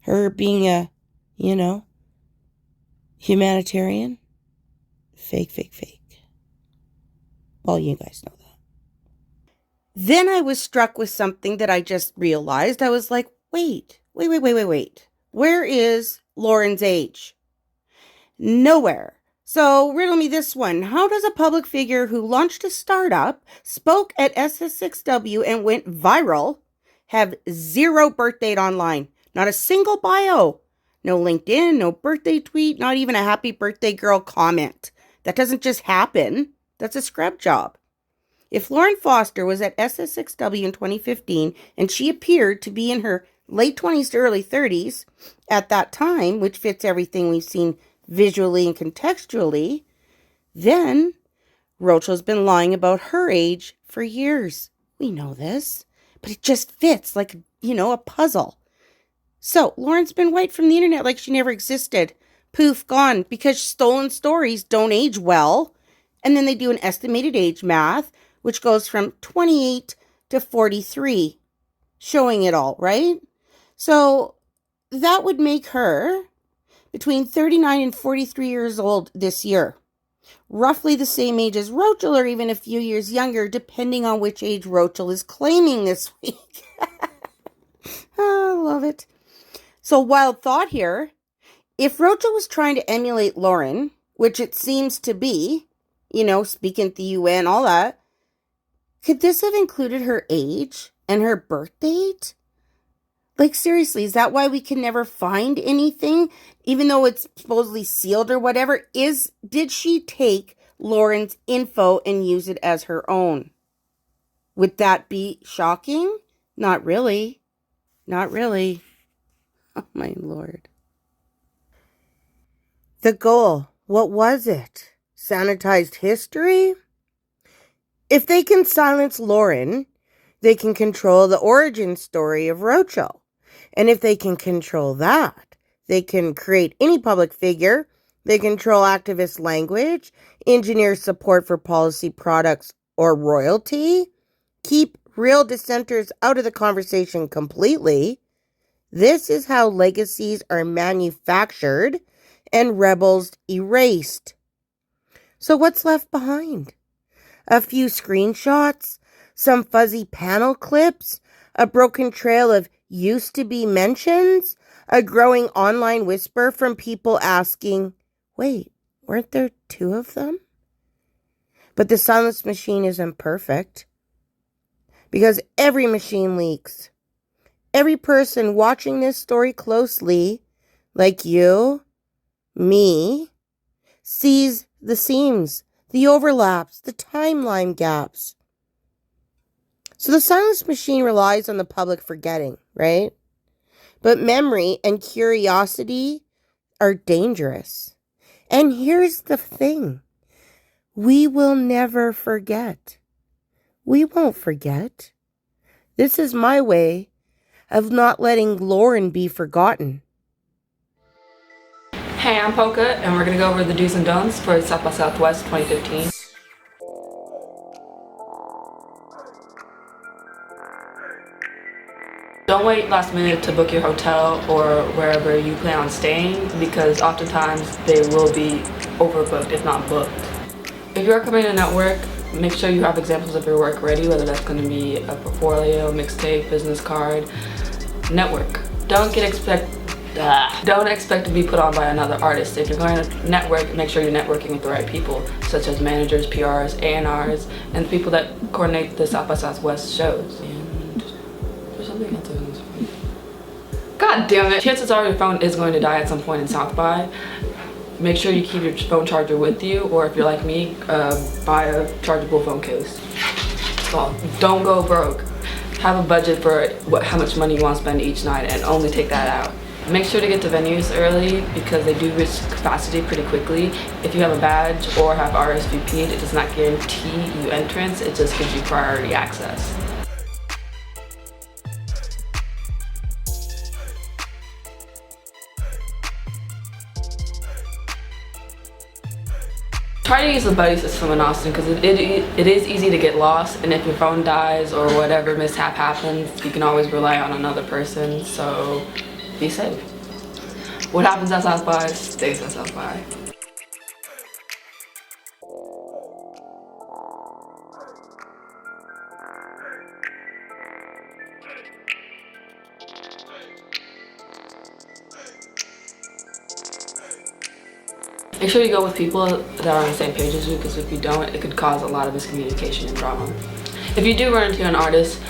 [SPEAKER 2] Her being a, humanitarian. Fake. Well, you guys know that. Then I was struck with something that I just realized. I was like, wait. Where is Lauren's age? Nowhere. So riddle me this one. How does a public figure who launched a startup, spoke at sxsw and went viral, have 0 birth date online? Not a single bio. No LinkedIn, no birthday tweet, not even a happy birthday girl comment. That doesn't just happen. That's a scrub job. If Lorenfoster was at sxsw in 2015 and she appeared to be in her late 20s to early 30s at that time, which fits everything we've seen visually and contextually, then Roachel's been lying about her age for years. We know this, but it just fits like, a puzzle. So Lauren's been wiped from the internet like she never existed. Poof, gone, because stolen stories don't age well. And then they do an estimated age math, which goes from 28 to 43, showing it all, right? So that would make her between 39 and 43 years old this year. Roughly the same age as Roachel, or even a few years younger, depending on which age Roachel is claiming this week. I love it. So wild thought here. If Roachel was trying to emulate Lauren, which it seems to be, speaking at the UN, all that, could this have included her age and her birth date? Like, seriously, is that why we can never find anything, even though it's supposedly sealed or whatever? Did she take Lauren's info and use it as her own? Would that be shocking? Not really. Not really. Oh, my Lord. The goal, what was it? Sanitized history? If they can silence Lauren, they can control the origin story of Roachel. And if they can control that, they can create any public figure, they control activist language, engineer support for policy products or royalty, keep real dissenters out of the conversation completely. This is how legacies are manufactured and rebels erased. So what's left behind? A few screenshots, some fuzzy panel clips, a broken trail of used to be mentions, a growing online whisper from people asking, wait, weren't there 2 of them? But the silence machine isn't perfect, because every machine leaks. Every person watching this story closely, like you, me, sees the seams, the overlaps, the timeline gaps. So the silence machine relies on the public forgetting, right? But memory and curiosity are dangerous. And here's the thing. We will never forget. We won't forget. This is my way of not letting Lauren be forgotten.
[SPEAKER 12] Hey, I'm Polka, and we're going to go over the do's and don'ts for South by Southwest 2015. Don't wait last minute to book your hotel or wherever you plan on staying, because oftentimes they will be overbooked, if not booked. If you are coming to network, make sure you have examples of your work ready, whether that's going to be a portfolio, mixtape, business card. Network. Don't expect to be put on by another artist. If you're going to network, make sure you're networking with the right people, such as managers, PRs, A&Rs, and the people that coordinate the South by Southwest shows. And there's something else I was going to say. God damn it! Chances are your phone is going to die at some point in South by. Make sure you keep your phone charger with you, or if you're like me, buy a chargeable phone case. So don't go broke. Have a budget for how much money you want to spend each night, and only take that out. Make sure to get to venues early, because they do reach capacity pretty quickly. If you have a badge or have RSVP'd, it does not guarantee you entrance, it just gives you priority access. Try to use the buddy system in Austin, because it is easy to get lost, and if your phone dies or whatever mishap happens, you can always rely on another person, so be safe. What happens at South by stays at South by. Make sure you go with people that are on the same page as you, because if you don't, it could cause a lot of miscommunication and drama. If you do run into an artist,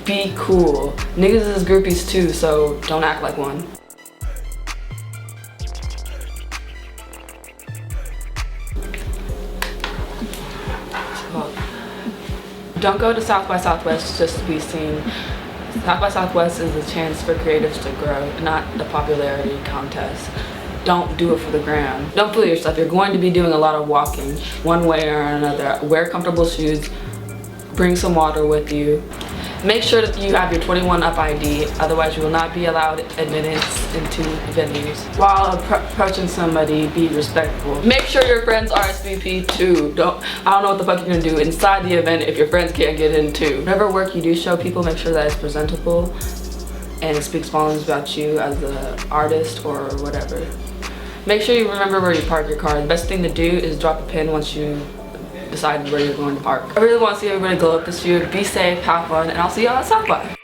[SPEAKER 12] be cool. Niggas is groupies too, so don't act like one. Don't go to South by Southwest just to be seen. South by Southwest is a chance for creatives to grow, not a popularity contest. Don't do it for the gram. Don't fool yourself. You're going to be doing a lot of walking, one way or another. Wear comfortable shoes. Bring some water with you. Make sure that you have your 21 up ID, otherwise you will not be allowed admittance into venues. While approaching somebody, be respectful. Make sure your friends RSVP too. I don't know what the fuck you're gonna do inside the event if your friends can't get in too. Whatever work you do show people, make sure that it's presentable and it speaks volumes about you as an artist or whatever. Make sure you remember where you park your car. The best thing to do is drop a pin once you decide where you're going to park. I really want to see everybody glow up this year. Be safe, have fun, and I'll see y'all at South by.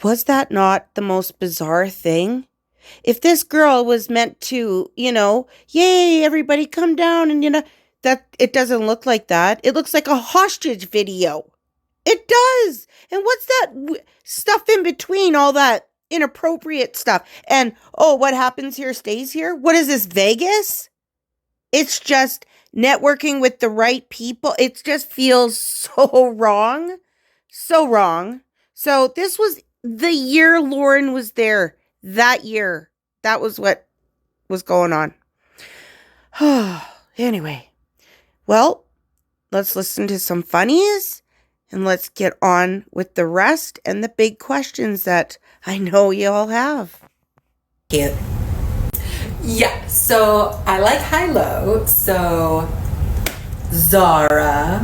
[SPEAKER 2] Was that not the most bizarre thing? If this girl was meant to, yay, everybody come down and, that it doesn't look like that. It looks like a hostage video. It does. And what's that stuff in between, all that inappropriate stuff? And, what happens here stays here? What is this, Vegas? It's just networking with the right people. It just feels so wrong. So wrong. So this was the year Lauren was there. That year. That was what was going on. Anyway. Well, let's listen to some funnies and let's get on with the rest and the big questions that I know you all have.
[SPEAKER 13] Cute. Yeah, so I like high-low, so Zara.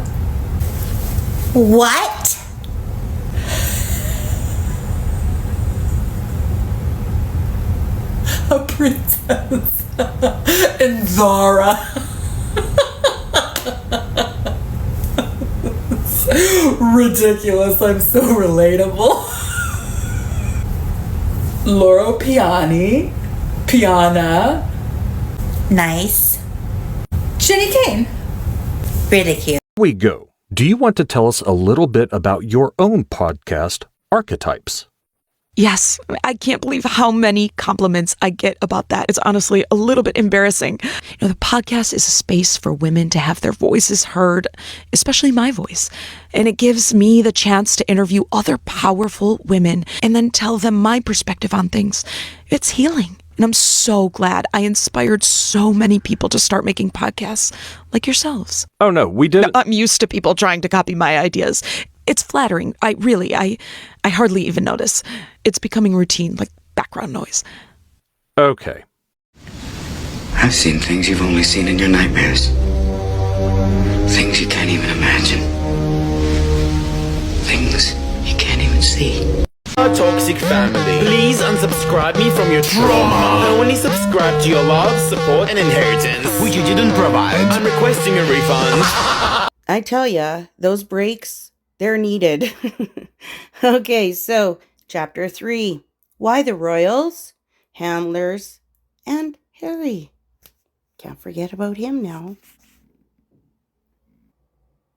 [SPEAKER 11] What?
[SPEAKER 13] A princess and Zara. Ridiculous. I'm so relatable. Loro Piana.
[SPEAKER 11] Nice.
[SPEAKER 13] Jenny Kane.
[SPEAKER 11] Pretty cute.
[SPEAKER 14] We go. Do you want to tell us a little bit about your own podcast, Archetypes?
[SPEAKER 3] Yes, I can't believe how many compliments I get about that. It's honestly a little bit embarrassing. The podcast is a space for women to have their voices heard, especially my voice. And it gives me the chance to interview other powerful women and then tell them my perspective on things. It's healing. And I'm so glad I inspired so many people to start making podcasts like yourselves.
[SPEAKER 14] Oh, no, we didn't.
[SPEAKER 3] I'm used to people trying to copy my ideas. It's flattering. I hardly even notice. It's becoming routine, like background noise.
[SPEAKER 14] Okay.
[SPEAKER 15] I've seen things you've only seen in your nightmares. Things you can't even imagine. Things you can't even see.
[SPEAKER 16] A toxic family. Please unsubscribe me from your trauma. I only subscribe to your love, support, and inheritance, which you didn't provide. I'm requesting a refund.
[SPEAKER 2] I tell ya, those breaks, they're needed. Okay, so Chapter 3. Why the Royals, Handlers, and Harry. Can't forget about him now.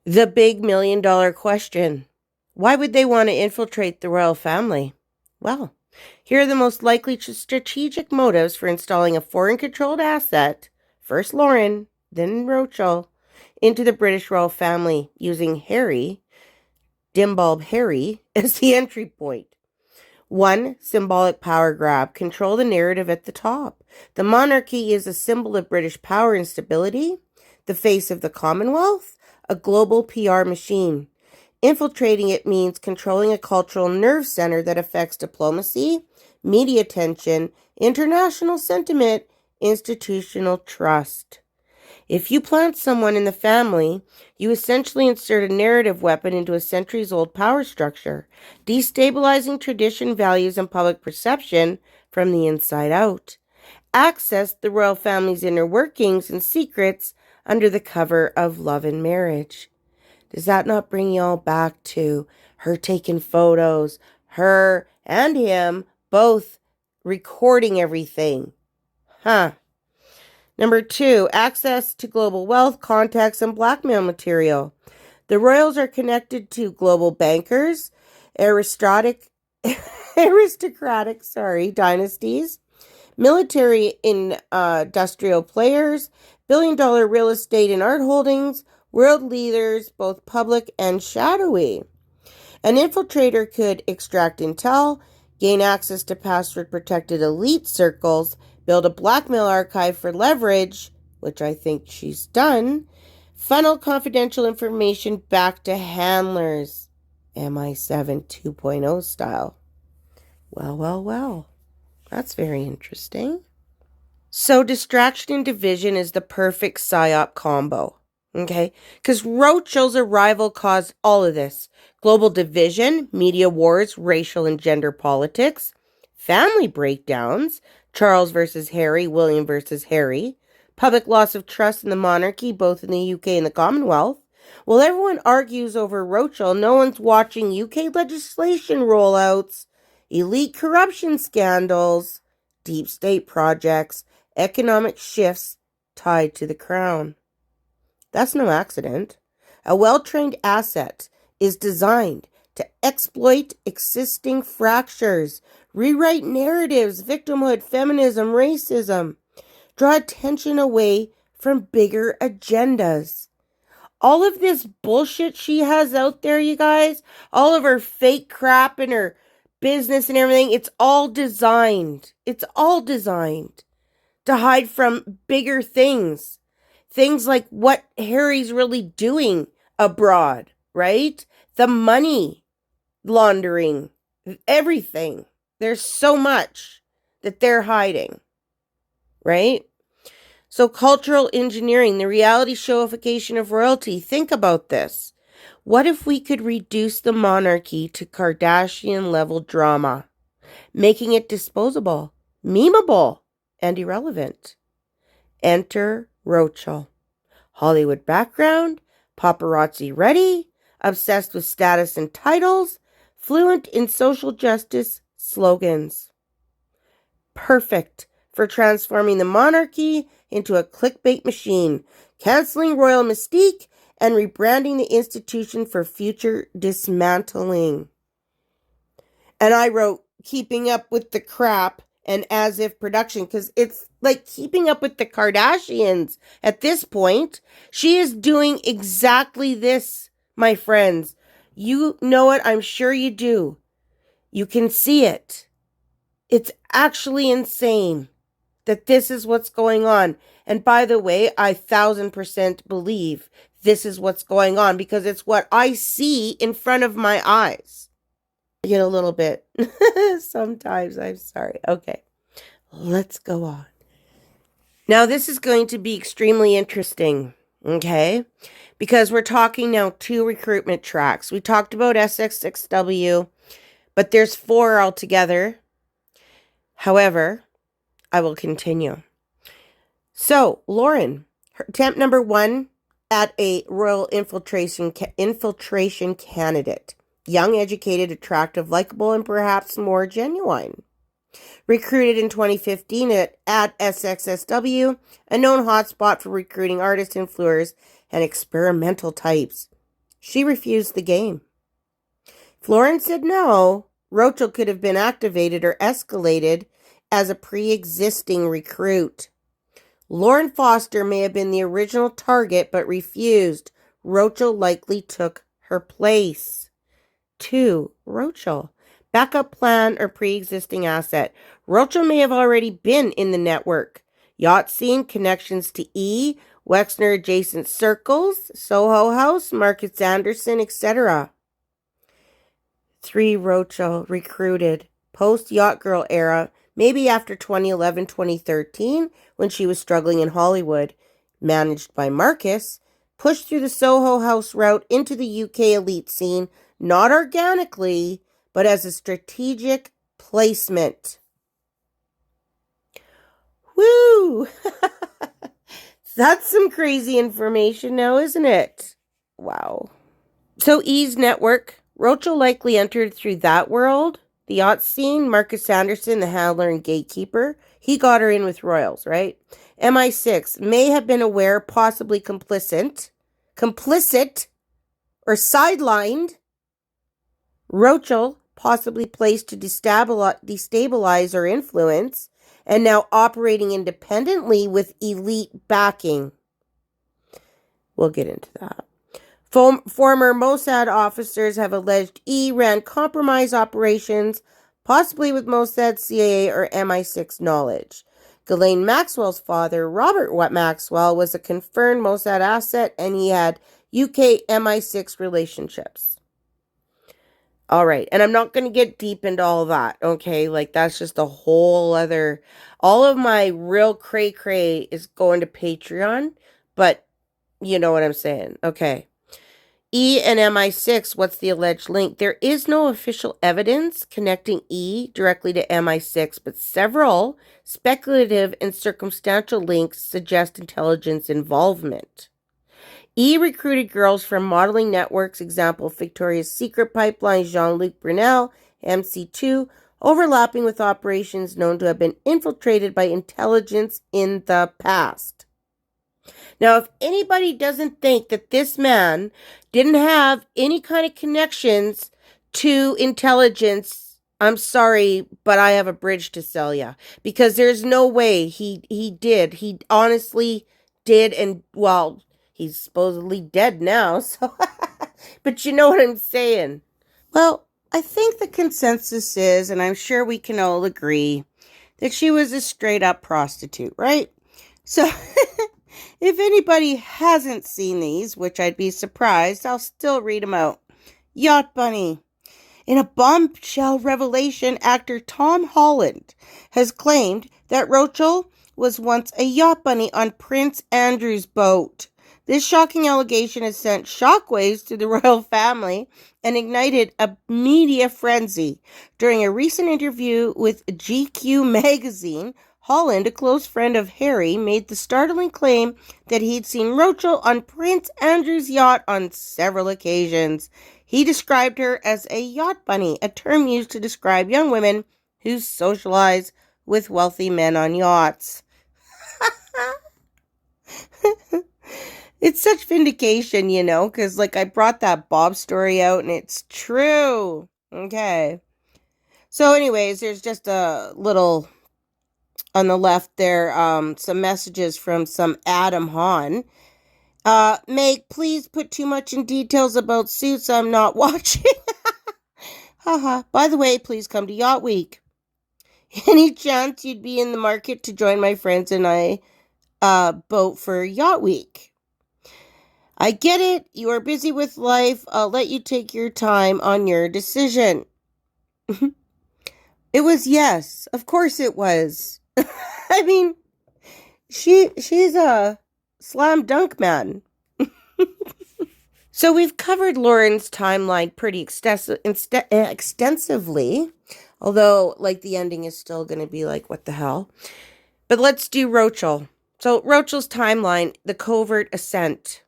[SPEAKER 2] The big $1 million question. Why would they want to infiltrate the royal family? Well, here are the most likely strategic motives for installing a foreign-controlled asset, first Lauren, then Roachel, into the British royal family, using Harry, Dimbulb Harry, as the entry point. 1. Symbolic power grab. Control the narrative at the top. The monarchy is a symbol of British power and stability, the face of the Commonwealth, a global PR machine. Infiltrating it means controlling a cultural nerve center that affects diplomacy, media attention, international sentiment, institutional trust. If you plant someone in the family, you essentially insert a narrative weapon into a centuries-old power structure, destabilizing tradition, values, and public perception from the inside out. Access the royal family's inner workings and secrets under the cover of love and marriage. Does that not bring you all back to her taking photos, her and him both recording everything? Huh. Number 2, access to global wealth, contacts, and blackmail material. The royals are connected to global bankers, aristocratic dynasties, military industrial players, billion-dollar real estate and art holdings, world leaders, both public and shadowy. An infiltrator could extract intel, gain access to password-protected elite circles, build a blackmail archive for leverage, which I think she's done, funnel confidential information back to handlers, MI7 2.0 style. Well. That's very interesting. So distraction and division is the perfect psyop combo, okay? Because Roachel's arrival caused all of this. Global division, media wars, racial and gender politics, family breakdowns, Charles versus Harry, William versus Harry, public loss of trust in the monarchy, both in the UK and the Commonwealth. While everyone argues over Roachel, no one's watching UK legislation rollouts, elite corruption scandals, deep state projects, economic shifts tied to the crown. That's no accident. A well-trained asset is designed to exploit existing fractures, rewrite narratives, victimhood, feminism, racism, draw attention away from bigger agendas. All of this bullshit she has out there, you guys, all of her fake crap and her business and everything, it's all designed. It's all designed to hide from bigger things. Things like what Harry's really doing abroad, right? The money laundering, everything. There's so much that they're hiding, right? So cultural engineering, the reality showification of royalty. Think about this. What if we could reduce the monarchy to Kardashian-level drama, making it disposable, memeable, and irrelevant? Enter Roachel. Hollywood background, paparazzi ready, obsessed with status and titles, fluent in social justice slogans. Perfect for transforming the monarchy into a clickbait machine, canceling royal mystique, and rebranding the institution for future dismantling. And I wrote keeping up with the crap and as if production, because it's like keeping up with the Kardashians at this point. She is doing exactly this, my friends. You know it, I'm sure you do. You can see it. It's actually insane that this is what's going on. And by the way, I 1000% believe this is what's going on because it's what I see in front of my eyes. I get a little bit sometimes, I'm sorry. Okay, let's go on. Now, this is going to be extremely interesting, okay? Because we're talking now 2 recruitment tracks. We talked about sxsw, but there's 4 altogether. However, I will continue. So, Lauren, her attempt number 1 at a royal infiltration candidate. Young, educated, attractive, likable, and perhaps more genuine. Recruited in 2015 at sxsw, a known hotspot for recruiting artists, influencers, and experimental types. She refused the game. Florence said no. Roachel could have been activated or escalated as a pre-existing recruit. Lorenfoster may have been the original target, but refused. Roachel likely took her place. 2. Roachel. Backup plan or pre-existing asset. Roachel may have already been in the network. Yacht scene, connections to E, Wexner adjacent circles, Soho House, Marcus Anderson, etc. 3. Roachel. Recruited. Post-Yacht Girl era, maybe after 2011, 2013, when she was struggling in Hollywood. managed by Marcus, pushed through the Soho House route into the UK elite scene, not organically, but as a strategic placement. Woo! That's some crazy information now, isn't it? Wow. So E's network, Roachel likely entered through that world. The yacht scene, Marcus Anderson, the handler and gatekeeper, he got her in with royals, right? MI6 may have been aware, possibly complicit, or sidelined. Roachel, possibly placed to destabilize or influence, and now operating independently with elite backing. We'll get into that. Former Mossad officers have alleged E ran compromise operations, possibly with Mossad, CIA, or MI6 knowledge. Ghislaine Maxwell's father, Robert Maxwell, was a confirmed Mossad asset, and he had UK MI6 relationships. All right, and I'm not going to get deep into all that, okay? Like, that's just a whole other... All of my real cray-cray is going to Patreon, but you know what I'm saying, okay? E and MI6, what's the alleged link? There is no official evidence connecting E directly to MI6, but several speculative and circumstantial links suggest intelligence involvement. E recruited girls from modeling networks, example, Victoria's Secret Pipeline, Jean-Luc Brunel, MC2, overlapping with operations known to have been infiltrated by intelligence in the past. Now, if anybody doesn't think that this man didn't have any kind of connections to intelligence, I'm sorry, but I have a bridge to sell you. Because there's no way he did. He honestly did, and, well, he's supposedly dead now, so... But you know what I'm saying. Well, I think the consensus is, and I'm sure we can all agree, that she was a straight-up prostitute, right? So... If anybody hasn't seen these, which I'd be surprised, I'll still read them out. Yacht Bunny. In a bombshell revelation, actor Tom Holland has claimed that Roachel was once a yacht bunny on Prince Andrew's boat. This shocking allegation has sent shockwaves through the royal family and ignited a media frenzy. During a recent interview with GQ magazine, Holland, a close friend of Harry, made the startling claim that he'd seen Roachel on Prince Andrew's yacht on several occasions. He described her as a yacht bunny, a term used to describe young women who socialize with wealthy men on yachts. It's such vindication, you know, because, like, I brought that Bob story out, and it's true. Okay. So, anyways, there's just a little... On the left there, some messages from some Adam Hahn. Meg, please put too much in details about suits I'm not watching. Haha. By the way, please come to Yacht Week. Any chance you'd be in the market to join my friends and I boat for Yacht Week? I get it. You are busy with life. I'll let you take your time on your decision. It was yes. Of course it was. I mean, she's a slam dunk man. So we've covered Lauren's timeline pretty extensively, although, like, the ending is still going to be like, what the hell? But let's do Roachel. So Roachel's timeline, the covert ascent.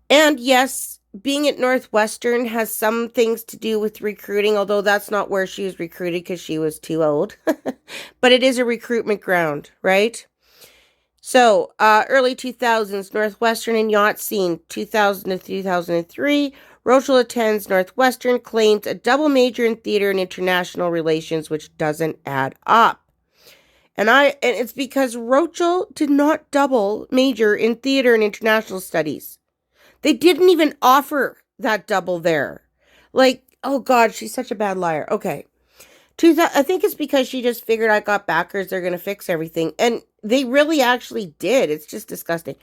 [SPEAKER 2] And yes, being at Northwestern has some things to do with recruiting, although that's not where she was recruited because she was too old. But it is a recruitment ground, right? So, early 2000s, Northwestern and yacht scene, 2000 to 2003. Roachel attends Northwestern, claims a double major in theater and international relations, which doesn't add up. And it's because Roachel did not double major in theater and international studies. They didn't even offer that double there. Like, oh God, she's such a bad liar. Okay. I think it's because she just figured I got backers, they're going to fix everything. And they really actually did. It's just disgusting.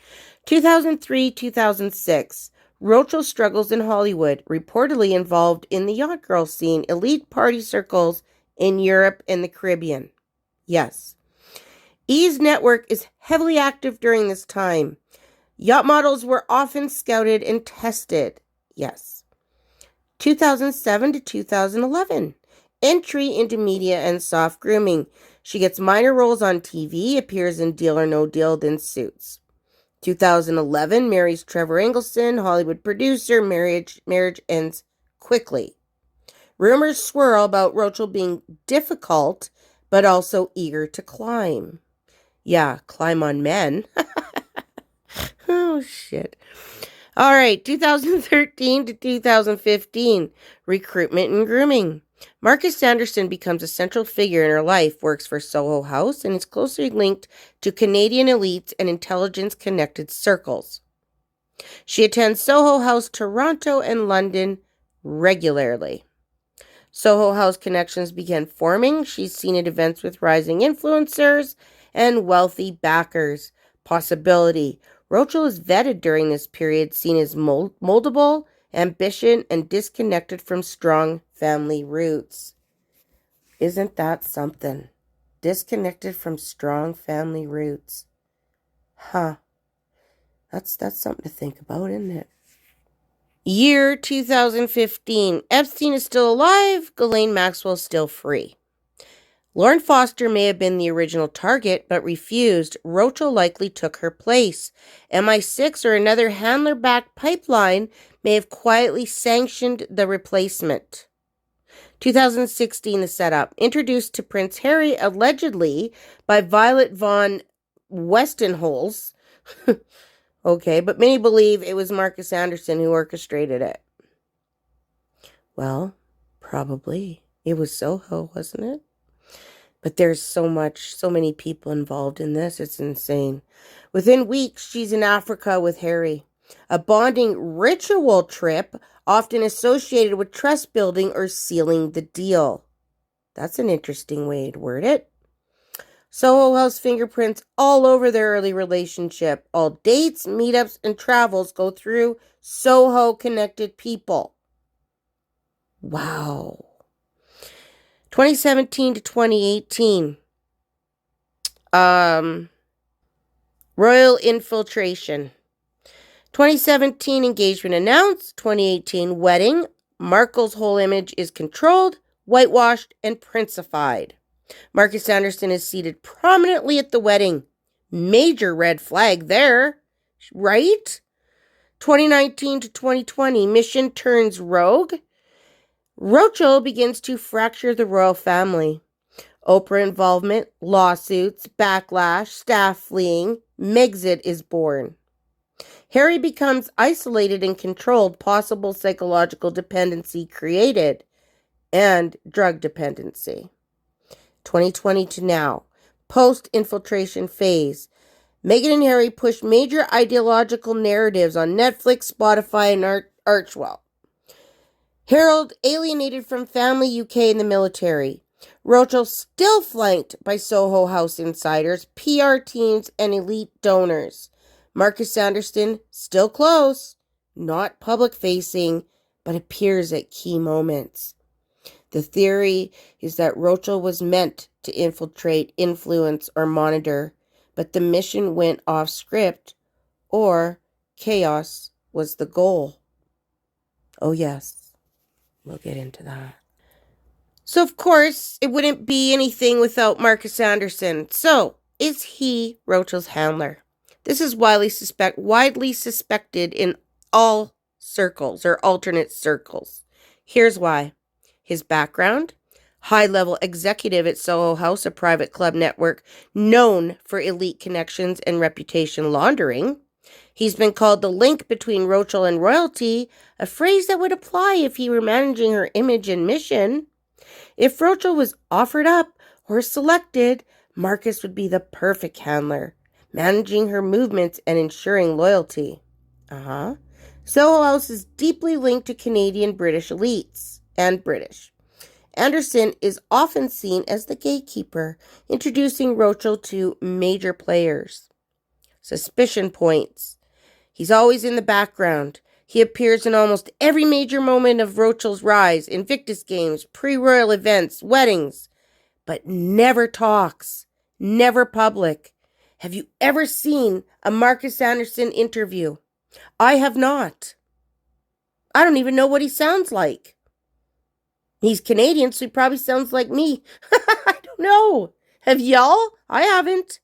[SPEAKER 2] 2003, 2006. Roachel struggles in Hollywood, reportedly involved in the yacht girl scene, elite party circles in Europe and the Caribbean. Yes. E's network is heavily active during this time. Yacht models were often scouted and tested. Yes. 2007 to 2011. Entry into media and soft grooming. She gets minor roles on TV, appears in Deal or No Deal, then Suits. 2011, marries Trevor Engelson, Hollywood producer. Marriage ends quickly. Rumors swirl about Roachel being difficult, but also eager to climb. Yeah, climb on men. Oh, shit. All right, 2013 to 2015, recruitment and grooming. Marcus Sanderson becomes a central figure in her life, works for Soho House, and is closely linked to Canadian elites and intelligence-connected circles. She attends Soho House Toronto and London regularly. Soho House connections began forming. She's seen at events with rising influencers and wealthy backers. Possibility. Roachel is vetted during this period, seen as moldable, ambitious, and disconnected from strong family roots. Isn't that something? Disconnected from strong family roots. Huh. That's something to think about, isn't it? Year 2015. Epstein is still alive. Ghislaine Maxwell still free. Lorenfoster may have been the original target, but refused. Roachel likely took her place. MI6 or another handler-backed pipeline may have quietly sanctioned the replacement. 2016, the setup. Introduced to Prince Harry, allegedly, by Violet von Westenholz. Okay, but many believe it was Marcus Anderson who orchestrated it. Well, probably. It was Soho, wasn't it? But there's so many people involved in this. It's insane. Within weeks, she's in Africa with Harry. A bonding ritual trip, often associated with trust building or sealing the deal. That's an interesting way to word it. Soho House fingerprints all over their early relationship. All dates, meetups, and travels go through Soho-connected people. Wow. 2017 to 2018. Royal infiltration. 2017 engagement announced. 2018 wedding. Markle's whole image is controlled, whitewashed, and princified. Marcus Anderson is seated prominently at the wedding. Major red flag there, right? 2019 to 2020, Mission turns rogue. Roachel begins to fracture the royal family. Oprah involvement, lawsuits, backlash, staff fleeing, Megxit is born. Harry becomes isolated and controlled, possible psychological dependency created, and drug dependency. 2020 to now, post-infiltration phase. Meghan and Harry push major ideological narratives on Netflix, Spotify, and Archewell. Harold alienated from family, UK, and the military. Roachel still flanked by Soho House insiders, PR teams, and elite donors. Marcus Sanderson still close, not public-facing, but appears at key moments. The theory is that Roachel was meant to infiltrate, influence, or monitor, but the mission went off script, or chaos was the goal. Oh yes. We'll get into that. So, of course, it wouldn't be anything without Marcus Anderson. So, is he Roachel's handler? This is widely suspected in all circles or alternate circles. Here's why. His background: high-level executive at Soho House, a private club network known for elite connections and reputation laundering. He's been called the link between Roachel and royalty, a phrase that would apply if he were managing her image and mission. If Roachel was offered up or selected, Marcus would be the perfect handler, managing her movements and ensuring loyalty. Soho House is deeply linked to Canadian British elites and British. Anderson is often seen as the gatekeeper, introducing Roachel to major players. Suspicion points. He's always in the background. He appears in almost every major moment of Roachel's rise, Invictus Games, pre-royal events, weddings, but never talks, never public. Have you ever seen a Marcus Anderson interview? I have not. I don't even know what he sounds like. He's Canadian, so he probably sounds like me. I don't know. Have y'all? I haven't.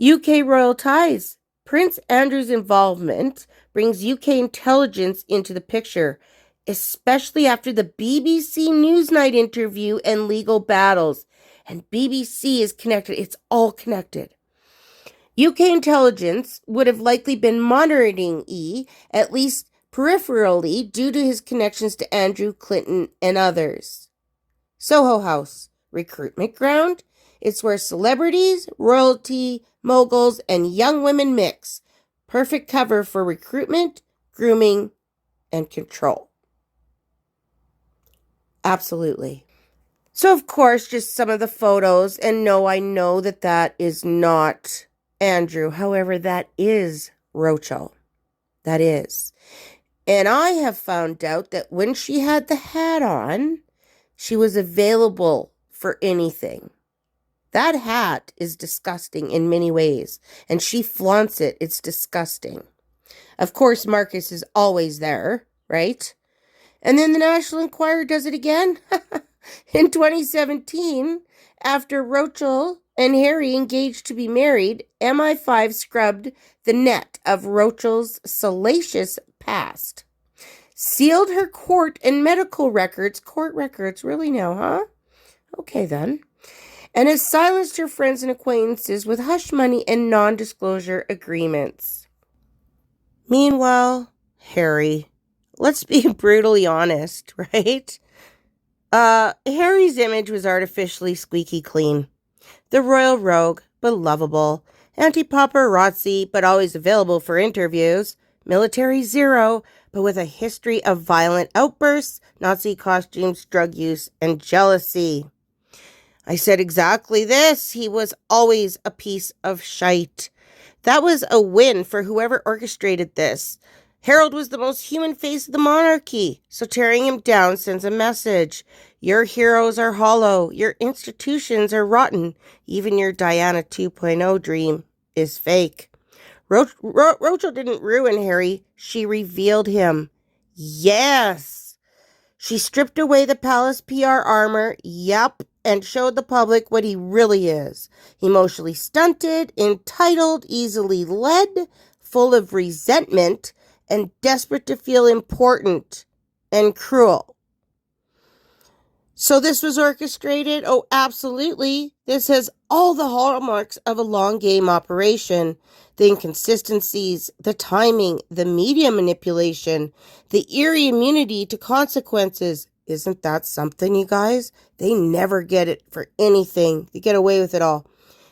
[SPEAKER 2] UK royal ties. Prince Andrew's involvement brings UK intelligence into the picture, especially after the BBC Newsnight interview and legal battles. And BBC is connected. It's all connected. UK intelligence would have likely been monitoring E, at least peripherally, due to his connections to Andrew Clinton and others. Soho House, recruitment ground. It's where celebrities, royalty, moguls, and young women mix. Perfect cover for recruitment, grooming, and control. Absolutely. So, of course, just some of the photos. And no, I know that is not Andrew. However, that is Roachel. That is. And I have found out that when she had the hat on, she was available for anything. That hat is disgusting in many ways, and she flaunts it. It's disgusting. Of course, Marcus is always there, right? And then the National Enquirer does it again. In 2017, after Roachel and Harry engaged to be married, MI5 scrubbed the net of Roachel's salacious past. Sealed her court and medical records. Court records, really now, huh? Okay then. And has silenced her friends and acquaintances with hush money and non-disclosure agreements. Meanwhile, Harry, let's be brutally honest, right? Harry's image was artificially squeaky clean. The royal rogue, but lovable. Anti-paparazzi, but always available for interviews. Military zero, but with a history of violent outbursts, Nazi costumes, drug use, and jealousy. I said exactly this. He was always a piece of shite. That was a win for whoever orchestrated this. Harold was the most human face of the monarchy, so tearing him down sends a message. Your heroes are hollow. Your institutions are rotten. Even your Diana 2.0 dream is fake. Roachel didn't ruin Harry. She revealed him. Yes. She stripped away the palace PR armor. Yep. And showed the public what he really is. Emotionally stunted, entitled, easily led, full of resentment, and desperate to feel important and cruel. So this was orchestrated? Oh, absolutely. This has all the hallmarks of a long game operation. The inconsistencies, the timing, the media manipulation, the eerie immunity to consequences. Isn't that something, you guys? They never get it for anything. They get away with it all.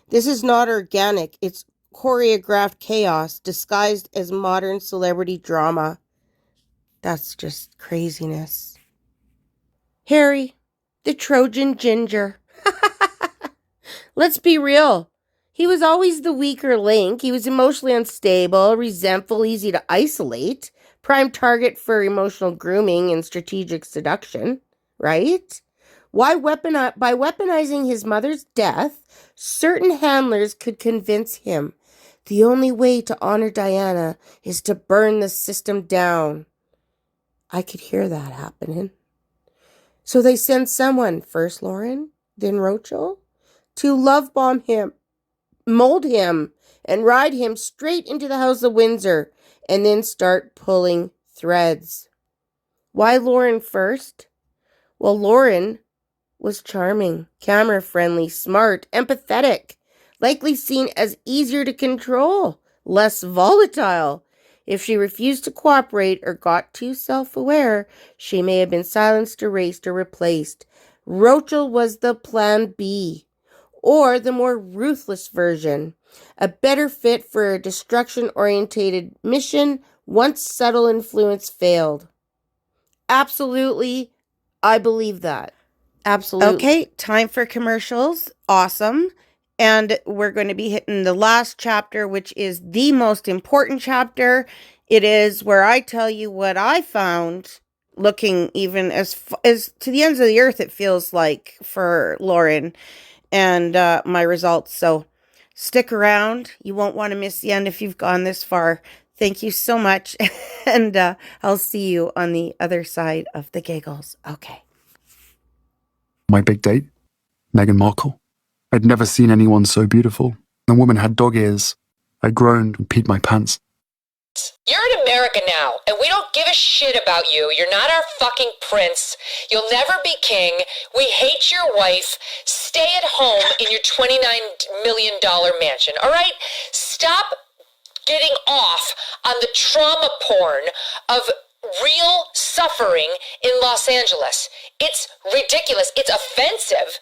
[SPEAKER 2] This is not organic. It's choreographed chaos disguised as modern celebrity drama. That's just craziness. Harry, the Trojan ginger. Let's be real. He was always the weaker link. He was emotionally unstable, resentful, easy to isolate. Prime target for emotional grooming and strategic seduction, right? By weaponizing his mother's death, certain handlers could convince him the only way to honor Diana is to burn the system down. I could hear that happening. So they send someone, first Lauren, then Roachel, to love bomb him, mold him, and ride him straight into the House of Windsor, and then start pulling threads. Why Lauren first? Well, Lauren was charming, camera-friendly, smart, empathetic, likely seen as easier to control, less volatile. If she refused to cooperate or got too self-aware, she may have been silenced, erased, or replaced. Roachel was the plan B, or the more ruthless version, a better fit for a destruction-orientated mission once subtle influence failed. Absolutely, I believe that. Absolutely. Okay, time for commercials. Awesome. And we're going to be hitting the last chapter, which is the most important chapter. It is where I tell you what I found, looking even as to the ends of the earth, it feels like, for Lauren. and my results. So stick around. You won't want to miss the end if you've gone this far. Thank you so much. And I'll see you on the other side of the giggles. Okay.
[SPEAKER 17] My big date, Meghan Markle. I'd never seen anyone so beautiful. The woman had dog ears. I groaned and peed my pants.
[SPEAKER 18] You're in America now, and we don't give a shit about you. You're not our fucking prince. You'll never be king. We hate your wife. Stay at home in your $29 million mansion, all right? Stop getting off on the trauma porn of real suffering in Los Angeles. It's ridiculous. It's offensive.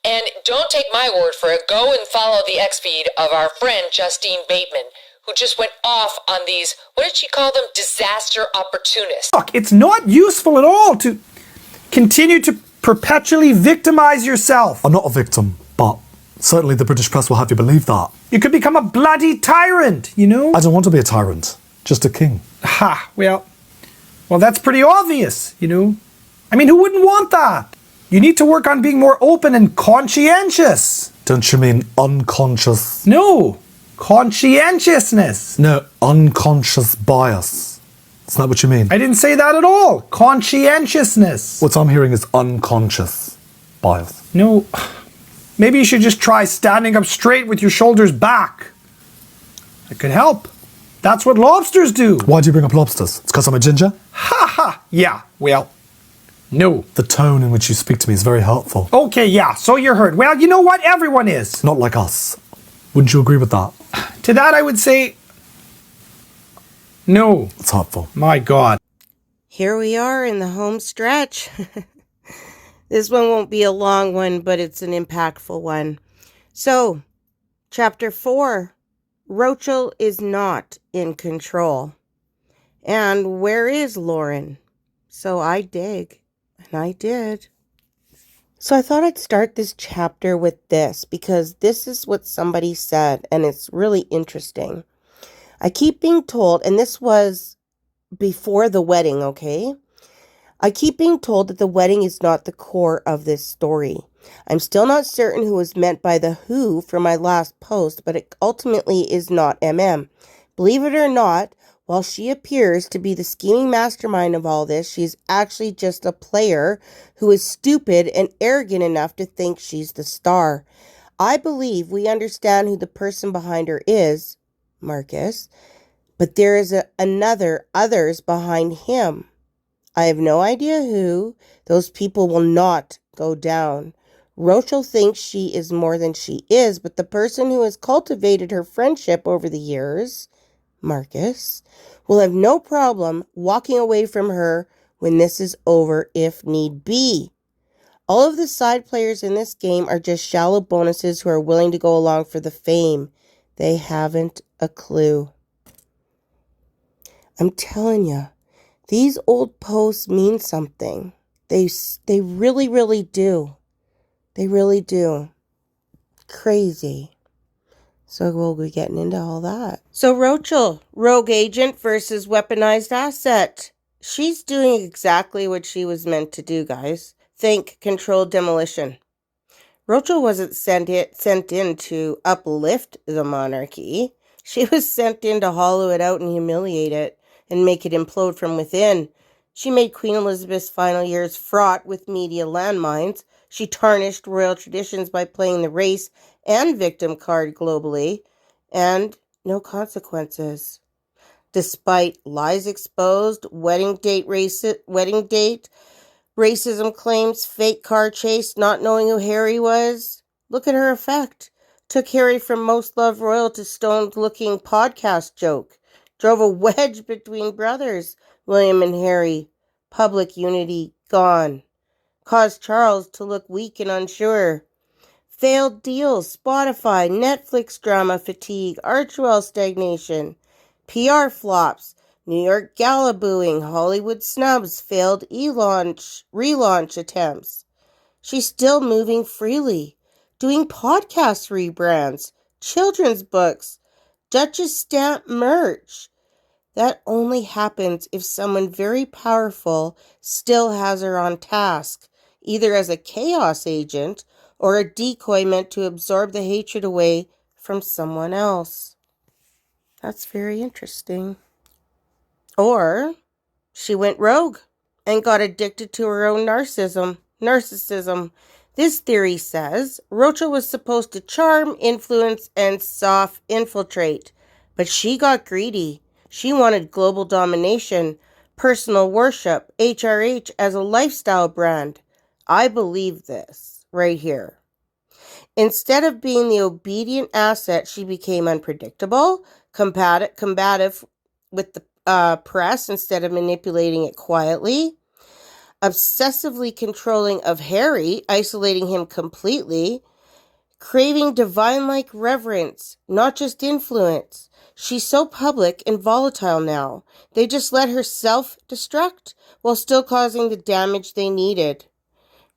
[SPEAKER 18] And don't take my word for it. Go and follow the X feed of our friend Justine Bateman, who just went off on these, what did she call them? Disaster opportunists.
[SPEAKER 19] Look, it's not useful at all to continue to perpetually victimize yourself.
[SPEAKER 20] I'm not a victim, but certainly the British press will have you believe that.
[SPEAKER 19] You could become a bloody tyrant, you know?
[SPEAKER 20] I don't want to be a tyrant, just a king.
[SPEAKER 19] Ha, well, that's pretty obvious, you know? I mean, who wouldn't want that? You need to work on being more open and conscientious.
[SPEAKER 20] Don't you mean unconscious?
[SPEAKER 19] No, conscientiousness.
[SPEAKER 20] No, unconscious bias. Is that what you mean?
[SPEAKER 19] I didn't say that at all. Conscientiousness.
[SPEAKER 20] What I'm hearing is unconscious bias.
[SPEAKER 19] No, maybe you should just try standing up straight with your shoulders back. It could help. That's what lobsters do.
[SPEAKER 20] Why do you bring up lobsters? It's because I'm a ginger?
[SPEAKER 19] Ha ha. Yeah, well, no.
[SPEAKER 20] The tone in which you speak to me is very hurtful.
[SPEAKER 19] Okay, yeah, so you're heard. Well, you know what? Everyone is.
[SPEAKER 20] Not like us. Wouldn't you agree with that?
[SPEAKER 19] To that I would say, no.
[SPEAKER 20] It's hurtful.
[SPEAKER 19] My God.
[SPEAKER 2] Here we are in the home stretch. This one won't be a long one, but it's an impactful one. So, Chapter 4, Roachel is not in control. And where is Lauren? So I dig. And I did. So I thought I'd start this chapter with this because this is what somebody said and it's really interesting. I keep being told, and this was before the wedding, okay? I keep being told that the wedding is not the core of this story. I'm still not certain who was meant by the who for my last post, but it ultimately is not MM. Believe it or not, while she appears to be the scheming mastermind of all this, she's actually just a player who is stupid and arrogant enough to think she's the star. I believe we understand who the person behind her is, Marcus, but there is others behind him. I have no idea who. Those people will not go down. Roachel thinks she is more than she is, but the person who has cultivated her friendship over the years, Marcus, will have no problem walking away from her when this is over if need be. All of the side players in this game are just shallow bonuses who are willing to go along for the fame. They haven't a clue. I'm telling you, these old posts mean something. They really, really do. They really do. Crazy. So we'll be getting into all that. So Roachel, rogue agent versus weaponized asset. She's doing exactly what she was meant to do, guys. Think controlled demolition. Roachel wasn't sent in to uplift the monarchy. She was sent in to hollow it out and humiliate it and make it implode from within. She made Queen Elizabeth's final years fraught with media landmines. She tarnished royal traditions by playing the race and victim card globally, and no consequences. Despite lies exposed, wedding date, racism claims, fake car chase, not knowing who Harry was, look at her effect. Took Harry from most loved royal to stoned-looking podcast joke. Drove a wedge between brothers, William and Harry. Public unity gone. Caused Charles to look weak and unsure. Failed deals, Spotify, Netflix drama fatigue, Archewell stagnation, PR flops, New York gala booing, Hollywood snubs, failed relaunch attempts. She's still moving freely, doing podcast rebrands, children's books, Duchess stamp merch. That only happens if someone very powerful still has her on task, either as a chaos agent or a decoy meant to absorb the hatred away from someone else. That's very interesting. Or she went rogue and got addicted to her own narcissism. This theory says Roachel was supposed to charm, influence, and soft infiltrate, but she got greedy. She wanted global domination, personal worship, HRH as a lifestyle brand. I believe this right here. Instead of being the obedient asset, she became unpredictable, combative with the press instead of manipulating it quietly, obsessively controlling of Harry, isolating him completely, craving divine-like reverence, not just influence. She's so public and volatile now. They just let her self-destruct while still causing the damage they needed.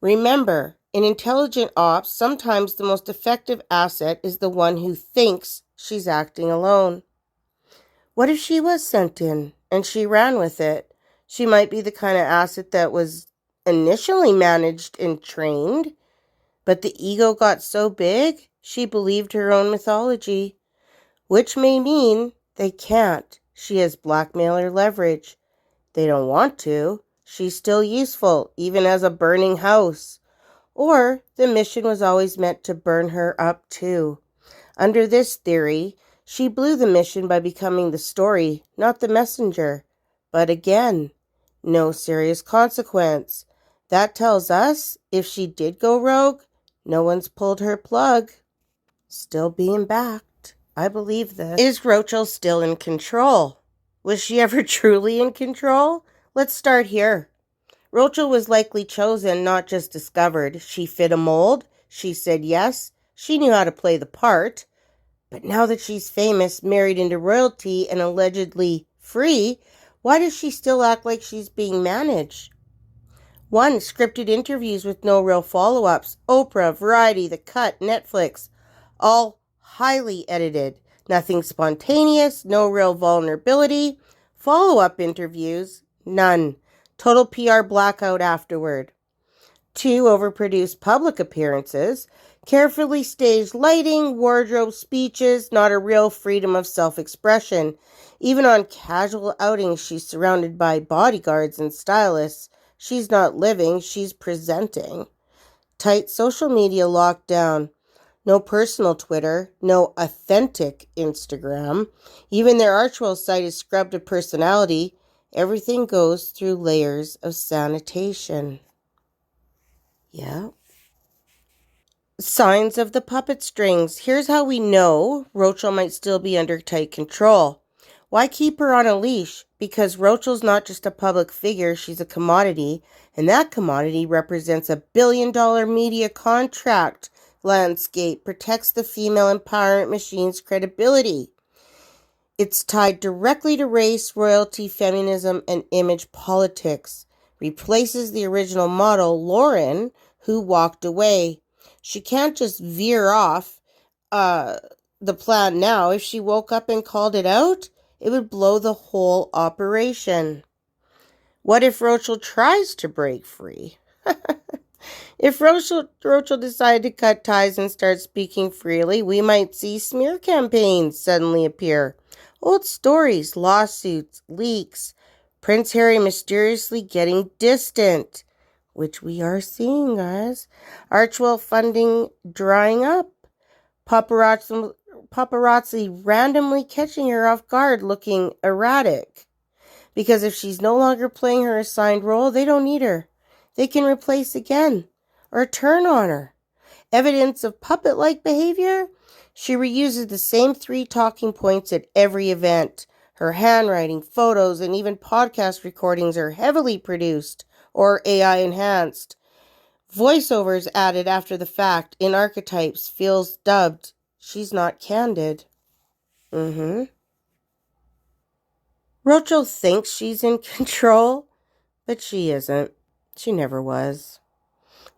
[SPEAKER 2] Remember, in intelligent ops, sometimes the most effective asset is the one who thinks she's acting alone. What if she was sent in and she ran with it? She might be the kind of asset that was initially managed and trained, but the ego got so big, she believed her own mythology, which may mean they can't. She has blackmailer leverage. They don't want to. She's still useful, even as a burning house. Or the mission was always meant to burn her up too. Under this theory, she blew the mission by becoming the story, not the messenger. But again, no serious consequence. That tells us if she did go rogue, no one's pulled her plug. Still being backed. I believe this. Is Roachel still in control? Was she ever truly in control? Let's start here. Roachel was likely chosen, not just discovered. She fit a mold. She said yes. She knew how to play the part. But now that she's famous, married into royalty, and allegedly free, why does she still act like she's being managed? 1. Scripted interviews with no real follow-ups. Oprah, Variety, The Cut, Netflix. All highly edited. Nothing spontaneous, no real vulnerability. Follow-up interviews, none. Total PR blackout afterward. 2. Overproduced public appearances. Carefully staged lighting, wardrobe, speeches, not a real freedom of self-expression. Even on casual outings, she's surrounded by bodyguards and stylists. She's not living, she's presenting. Tight social media lockdown. No personal Twitter, no authentic Instagram. Even their Archewell site is scrubbed of personality. Everything goes through layers of sanitation. Yeah. Signs of the puppet strings. Here's how we know Roachel might still be under tight control. Why keep her on a leash? Because Roachel's not just a public figure, she's a commodity, and that commodity represents $1 billion media contract landscape, protects the female empowerment machine's credibility. It's tied directly to race, royalty, feminism, and image politics. Replaces the original model, Lauren, who walked away. She can't just veer off the plan now. If she woke up and called it out, it would blow the whole operation. What if Roachel tries to break free? If Roachel decided to cut ties and start speaking freely, we might see smear campaigns suddenly appear. Old stories, lawsuits, leaks, Prince Harry mysteriously getting distant, which we are seeing, guys. Archewell funding drying up. Paparazzi randomly catching her off guard looking erratic. Because if she's no longer playing her assigned role, they don't need her. They can replace again or turn on her. Evidence of puppet-like behavior? She reuses the same 3 talking points at every event. Her handwriting, photos, and even podcast recordings are heavily produced or AI enhanced. Voiceovers added after the fact in Archetypes feels dubbed. She's not candid. Roachel thinks she's in control, but she isn't. She never was.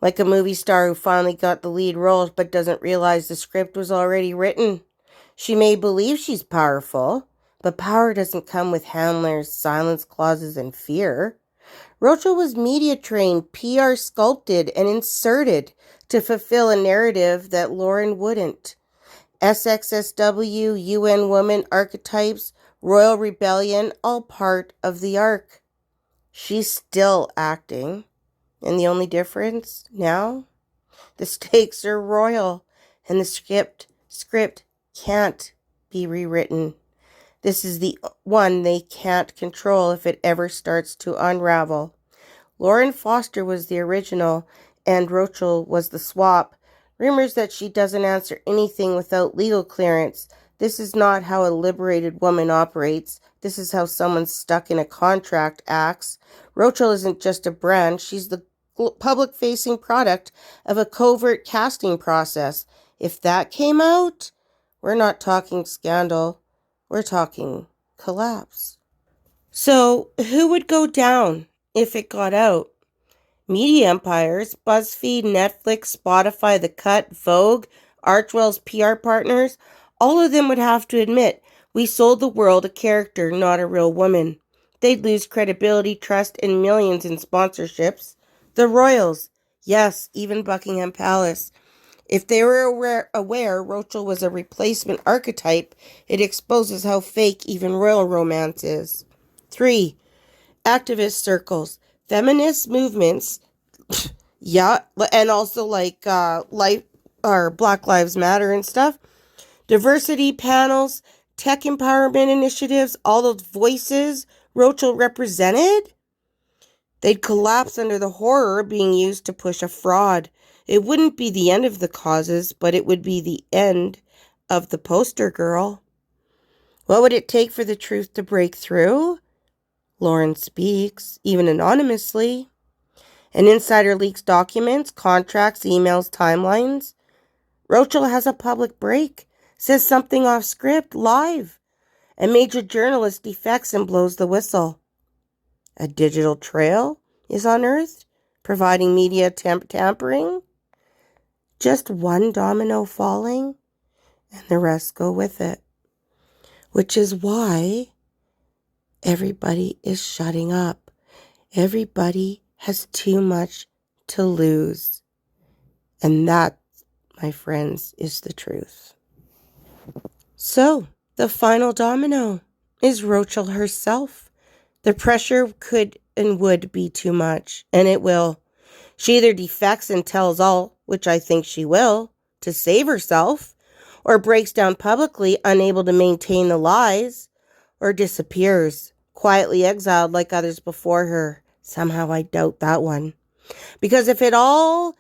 [SPEAKER 2] Like a movie star who finally got the lead role but doesn't realize the script was already written. She may believe she's powerful, but power doesn't come with handlers, silence clauses, and fear. Roachel was media trained, PR sculpted, and inserted to fulfill a narrative that Lauren wouldn't. sxsw, UN Woman, Archetypes, Royal Rebellion, all part of the arc. She's still acting. And the only difference now? The stakes are royal, and the script can't be rewritten. This is the one they can't control if it ever starts to unravel. Lorenfoster was the original, and Roachel was the swap. Rumors that she doesn't answer anything without legal clearance. This is not how a liberated woman operates. This is how someone stuck in a contract acts. Roachel isn't just a brand. She's the public-facing product of a covert casting process. If that came out, we're not talking scandal. We're talking collapse. So, who would go down if it got out? Media empires, BuzzFeed, Netflix, Spotify, The Cut, Vogue, Archwell's PR partners, all of them would have to admit we sold the world a character, not a real woman. They'd lose credibility, trust, and millions in sponsorships. The royals, yes, even Buckingham Palace. If they were aware Roachel was a replacement archetype, it exposes how fake even royal romance is. 3. Activist circles. Feminist movements, yeah, and also like Black Lives Matter and stuff. Diversity panels, tech empowerment initiatives, all those voices Roachel represented, they'd collapse under the horror of being used to push a fraud. It wouldn't be the end of the causes, but it would be the end of the poster girl. What would it take for the truth to break through? Lauren speaks, even anonymously. An insider leaks documents, contracts, emails, timelines. Roachel has a public break, says something off script, live. A major journalist defects and blows the whistle. A digital trail is unearthed, providing media tampering. Just one domino falling, and the rest go with it. Which is why everybody is shutting up. Everybody has too much to lose. And that, my friends, is the truth. So, the final domino is Roachel herself. The pressure could and would be too much, and it will. She either defects and tells all, which I think she will, to save herself, or breaks down publicly, unable to maintain the lies, or disappears, quietly exiled like others before her. Somehow I doubt that one. Because if it's all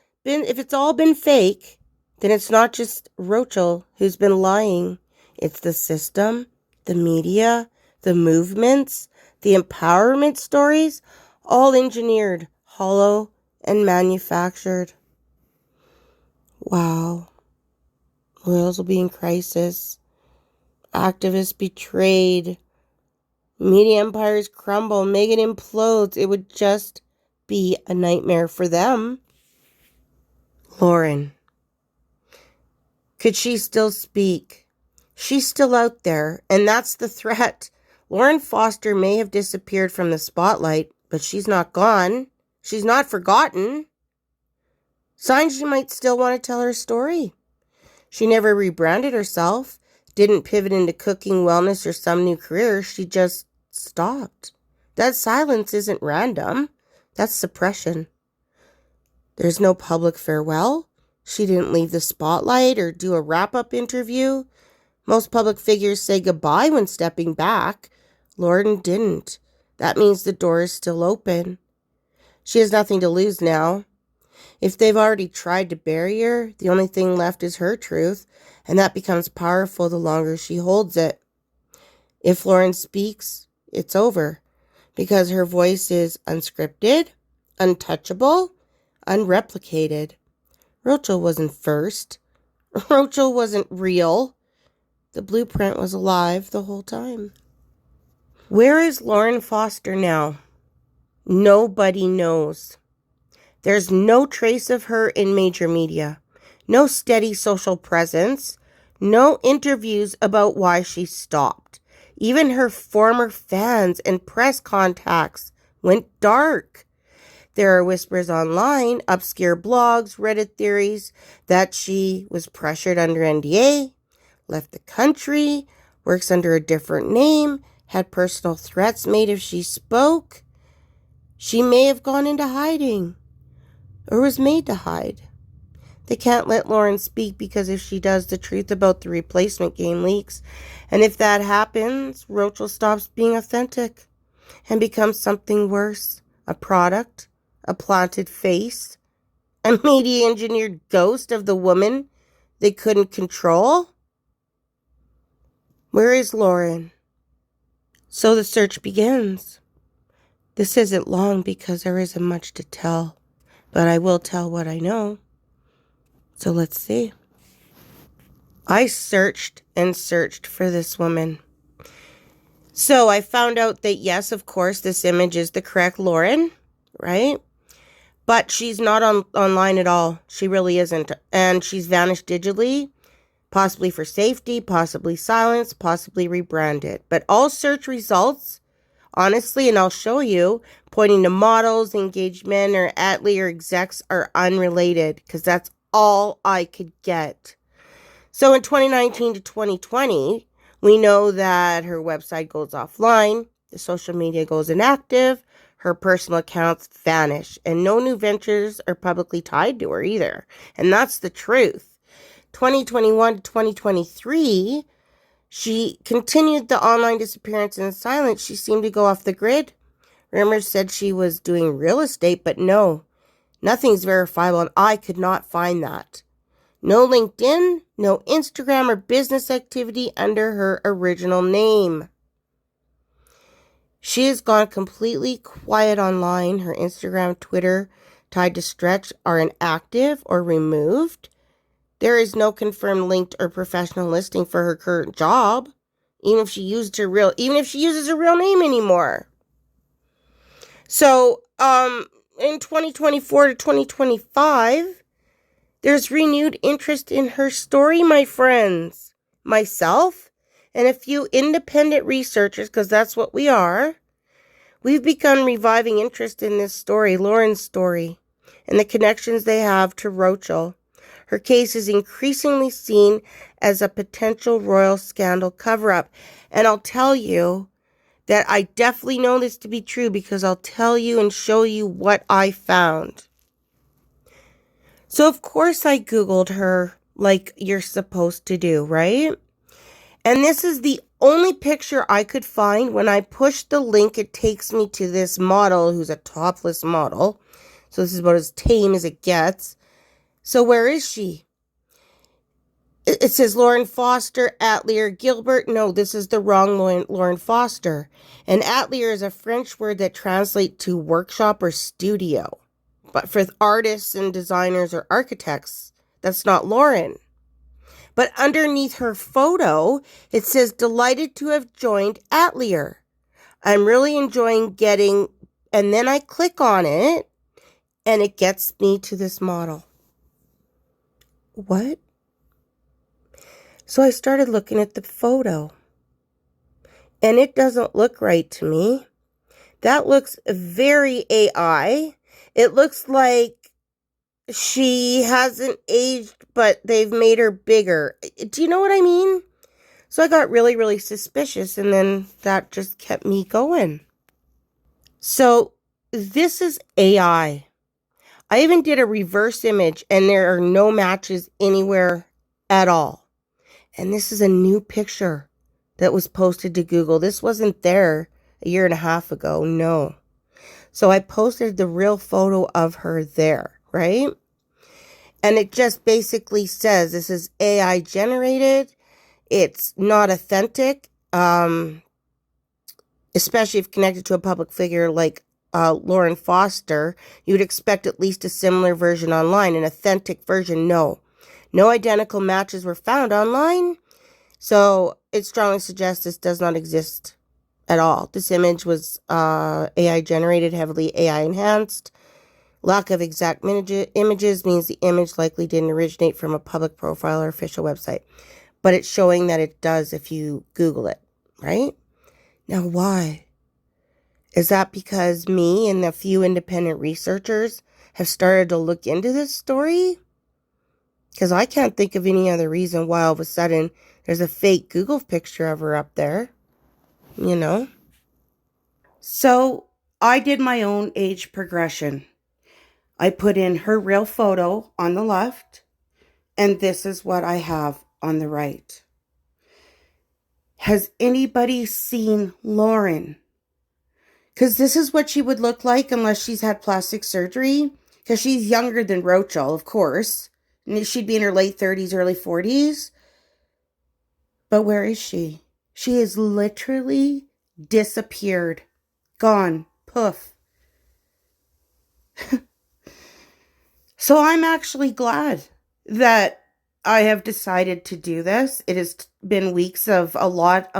[SPEAKER 2] been fake, then it's not just Roachel who's been lying. It's the system, the media, the movements, the empowerment stories, all engineered, hollow, and manufactured. Wow. Royals will be in crisis. Activists betrayed. Media empires crumble. Meghan implodes. It would just be a nightmare for them. Lauren. Could she still speak? She's still out there, and that's the threat. Lorenfoster may have disappeared from the spotlight, but she's not gone. She's not forgotten. Signs she might still want to tell her story. She never rebranded herself, didn't pivot into cooking, wellness, or some new career. She just stopped. That silence isn't random. That's suppression. There's no public farewell. She didn't leave the spotlight or do a wrap-up interview. Most public figures say goodbye when stepping back. Lauren didn't. That means the door is still open. She has nothing to lose now. If they've already tried to bury her, the only thing left is her truth, and that becomes powerful the longer she holds it. If Lauren speaks, it's over, because her voice is unscripted, untouchable, unreplicated. Roachel wasn't first. Roachel wasn't real. The blueprint was alive the whole time. Where is Lorenfoster now? Nobody knows. There's no trace of her in major media, no steady social presence, no interviews about why she stopped. Even her former fans and press contacts went dark. There are whispers online, obscure blogs, Reddit theories that she was pressured under NDA, left the country, works under a different name, had personal threats made if she spoke. She may have gone into hiding or was made to hide. They can't let Lauren speak because if she does, the truth about the replacement game leaks. And if that happens, Roachel stops being authentic and becomes something worse. A product, a planted face, a media-engineered ghost of the woman they couldn't control. Where is Lauren? So the search begins. This isn't long because there isn't much to tell, but I will tell what I know. So let's see. I searched and searched for this woman. So I found out that yes, of course, this image is the correct Lauren, right? But she's not online at all. She really isn't. And she's vanished digitally, possibly for safety, possibly silenced, possibly rebranded. But all search results, honestly, and I'll show you, pointing to models, engagement, or Atlee or execs are unrelated because that's all I could get. So in 2019 to 2020, we know that her website goes offline, the social media goes inactive, her personal accounts vanish, and no new ventures are publicly tied to her either. And that's the truth. 2021 to 2023, she continued the online disappearance and silence. She seemed to go off the grid. Rumors said she was doing real estate, but no, nothing's verifiable, and I could not find that. No LinkedIn, no Instagram or business activity under her original name. She has gone completely quiet online. Her Instagram, Twitter, tied to Stretch are inactive or removed. There is no confirmed linked or professional listing for her current job, even if she uses her real name anymore. So, in 2024 to 2025, there's renewed interest in her story, my friends. Myself and a few independent researchers, because that's what we are, we've begun reviving interest in this story, Lauren's story, and the connections they have to Roachel. Her case is increasingly seen as a potential royal scandal cover-up. And I'll tell you that I definitely know this to be true because I'll tell you and show you what I found. So, of course, I Googled her like you're supposed to do, right? And this is the only picture I could find. When I push the link, it takes me to this model who's a topless model. So this is about as tame as it gets. So where is she? It says Lauren Foster, Atlee Gilbert. No, this is the wrong Lauren Foster. And Atlee is a French word that translates to workshop or studio. But for artists and designers or architects, that's not Lauren. But underneath her photo, it says, delighted to have joined Atlee. I'm really enjoying getting, and then I click on it, and it gets me to this model. What? So I started looking at the photo, and it doesn't look right to me. That looks very AI. It looks like she hasn't aged, but they've made her bigger. Do you know what I mean? So I got really, really suspicious, and then that just kept me going. So this is AI. I even did a reverse image, and there are no matches anywhere at all. And this is a new picture that was posted to Google. This wasn't there a year and a half ago, no. So I posted the real photo of her there, right? And it just basically says this is AI generated. It's not authentic, especially if connected to a public figure like Lauren Foster. You would expect at least a similar version online. An authentic version, no. No identical matches were found online. So it strongly suggests this does not exist at all. This image was AI generated, heavily AI enhanced. Lack of exact images means the image likely didn't originate from a public profile or official website. But it's showing that it does if you Google it, right? Now, why? Is that because me and a few independent researchers have started to look into this story? Because I can't think of any other reason why all of a sudden there's a fake Google picture of her up there. You know? So I did my own age progression. I put in her real photo on the left, and this is what I have on the right. Has anybody seen Lauren? Because this is what she would look like unless she's had plastic surgery. Because she's younger than Roachel, of course. And she'd be in her late 30s, early 40s. But where is she? She is literally disappeared. Gone. Poof. So I'm actually glad that I have decided to do this. It has been weeks of a lot.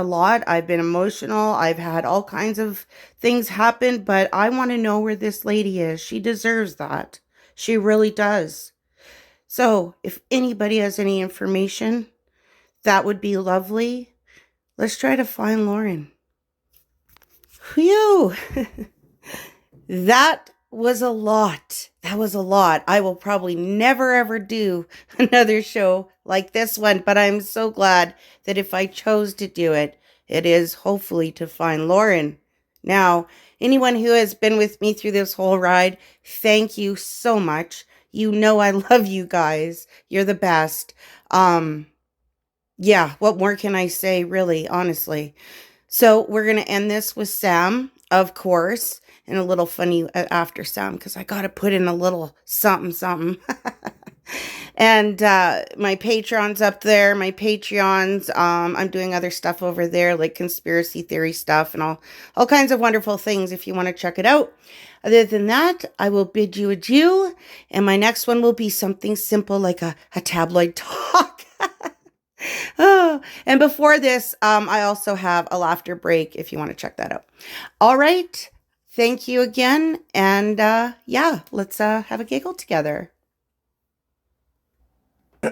[SPEAKER 2] I've been emotional. I've had all kinds of things happen, but I want to know where this lady is. She deserves that. She really does. So if anybody has any information, that would be lovely. Let's try to find Lauren. Phew. That was a lot. I will probably never ever do another show like this one, but I'm so glad that if I chose to do it, it is hopefully to find Lauren. Now, anyone who has been with me through this whole ride, thank you so much. You know I love you guys. You're the best. Yeah, what more can I say, really, honestly? So we're going to end this with Sam, of course, and a little funny after Sam, because I got to put in a little something. And my Patreon's up there, my Patreons. I'm doing other stuff over there, like conspiracy theory stuff and all kinds of wonderful things if you want to check it out. Other than that, I will bid you adieu, and my next one will be something simple like a tabloid talk. Oh, and before this, I also have a laughter break if you want to check that out. All right. Thank you again. And yeah, let's have a giggle together.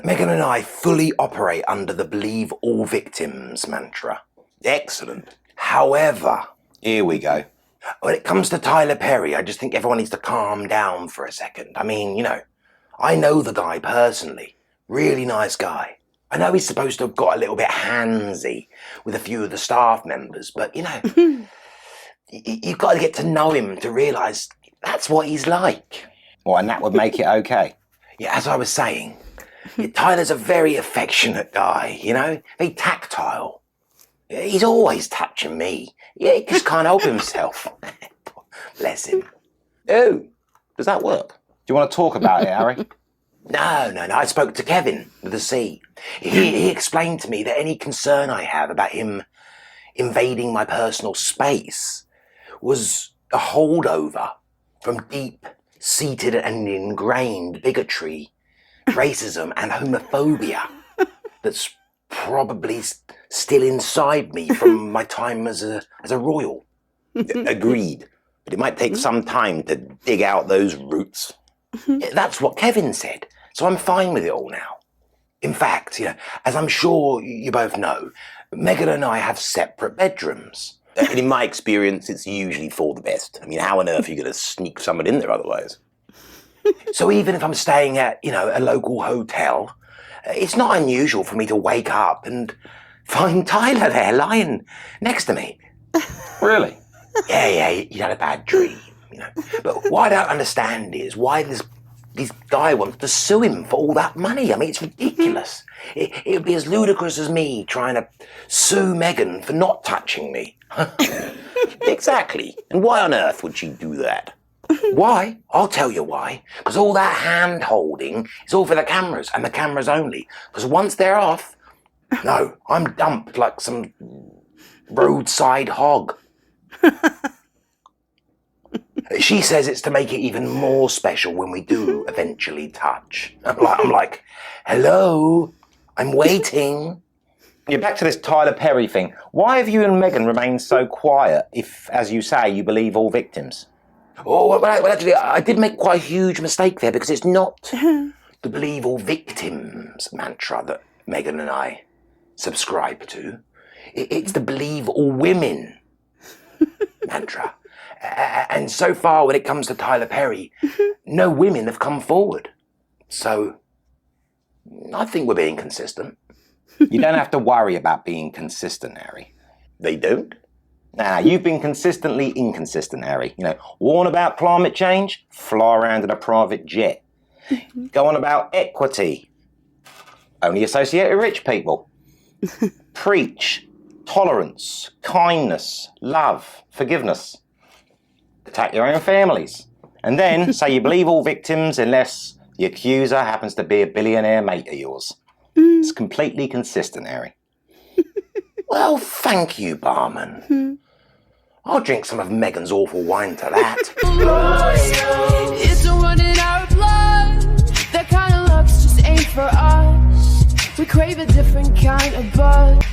[SPEAKER 21] Megan and I fully operate under the believe all victims mantra. Excellent. However, here we go. When it comes to Tyler Perry, I just think everyone needs to calm down for a second. I mean, you know, I know the guy personally. Really nice guy. I know he's supposed to have got a little bit handsy with a few of the staff members, but, you know, you've got to get to know him to realise that's what he's like.
[SPEAKER 22] Well, and that would make it okay.
[SPEAKER 21] Yeah, as I was saying, Tyler's a very affectionate guy, you know, very tactile. He's always touching me. Yeah, he just can't help himself. Bless him.
[SPEAKER 22] Oh, does that work? Do you want to talk about it, Harry?
[SPEAKER 21] No. I spoke to Kevin with a C. He explained to me that any concern I have about him invading my personal space was a holdover from deep-seated and ingrained bigotry, racism, and homophobia that's probably still inside me from my time as a royal.
[SPEAKER 22] Agreed. But it might take some time to dig out those roots.
[SPEAKER 21] That's what Kevin said. So I'm fine with it all now. In fact, you know, as I'm sure you both know, Megan and I have separate bedrooms.
[SPEAKER 22] And in my experience, it's usually for the best. I mean, how on earth are you going to sneak someone in there otherwise?
[SPEAKER 21] So even if I'm staying at, you know, a local hotel, it's not unusual for me to wake up and find Tyler there lying next to me.
[SPEAKER 22] Really?
[SPEAKER 21] Yeah, he had a bad dream, you know. But what I don't understand is why this guy wants to sue him for all that money. I mean, it's ridiculous. It would be as ludicrous as me trying to sue Megan for not touching me.
[SPEAKER 22] Exactly. And why on earth would she do that?
[SPEAKER 21] Why? I'll tell you why. Because all that hand-holding is all for the cameras, and the cameras only. Because once they're off, no, I'm dumped like some roadside hog. She says it's to make it even more special when we do eventually touch. I'm like, hello, I'm waiting.
[SPEAKER 22] Yeah, back to this Tyler Perry thing. Why have you and Megan remained so quiet if, as you say, you believe all victims?
[SPEAKER 21] Oh, well, actually, I did make quite a huge mistake there because it's not the believe all victims mantra that Megan and I subscribe to. It's the believe all women mantra. And so far, when it comes to Tyler Perry, no women have come forward. So, I think we're being consistent.
[SPEAKER 22] You don't have to worry about being consistent, Harry.
[SPEAKER 21] They don't?
[SPEAKER 22] Nah, you've been consistently inconsistent, Harry. You know, warn about climate change, fly around in a private jet. Go on about equity, only associate with rich people. Preach tolerance, kindness, love, forgiveness. Attack your own families. And then say you believe all victims unless the accuser happens to be a billionaire mate of yours. It's completely consistent, Harry.
[SPEAKER 21] Well, thank you, barman. I'll drink some of Megan's awful wine to that.
[SPEAKER 1] It's a run in our blood. That kind of luck's just ain't for us. We crave a different kind of buzz.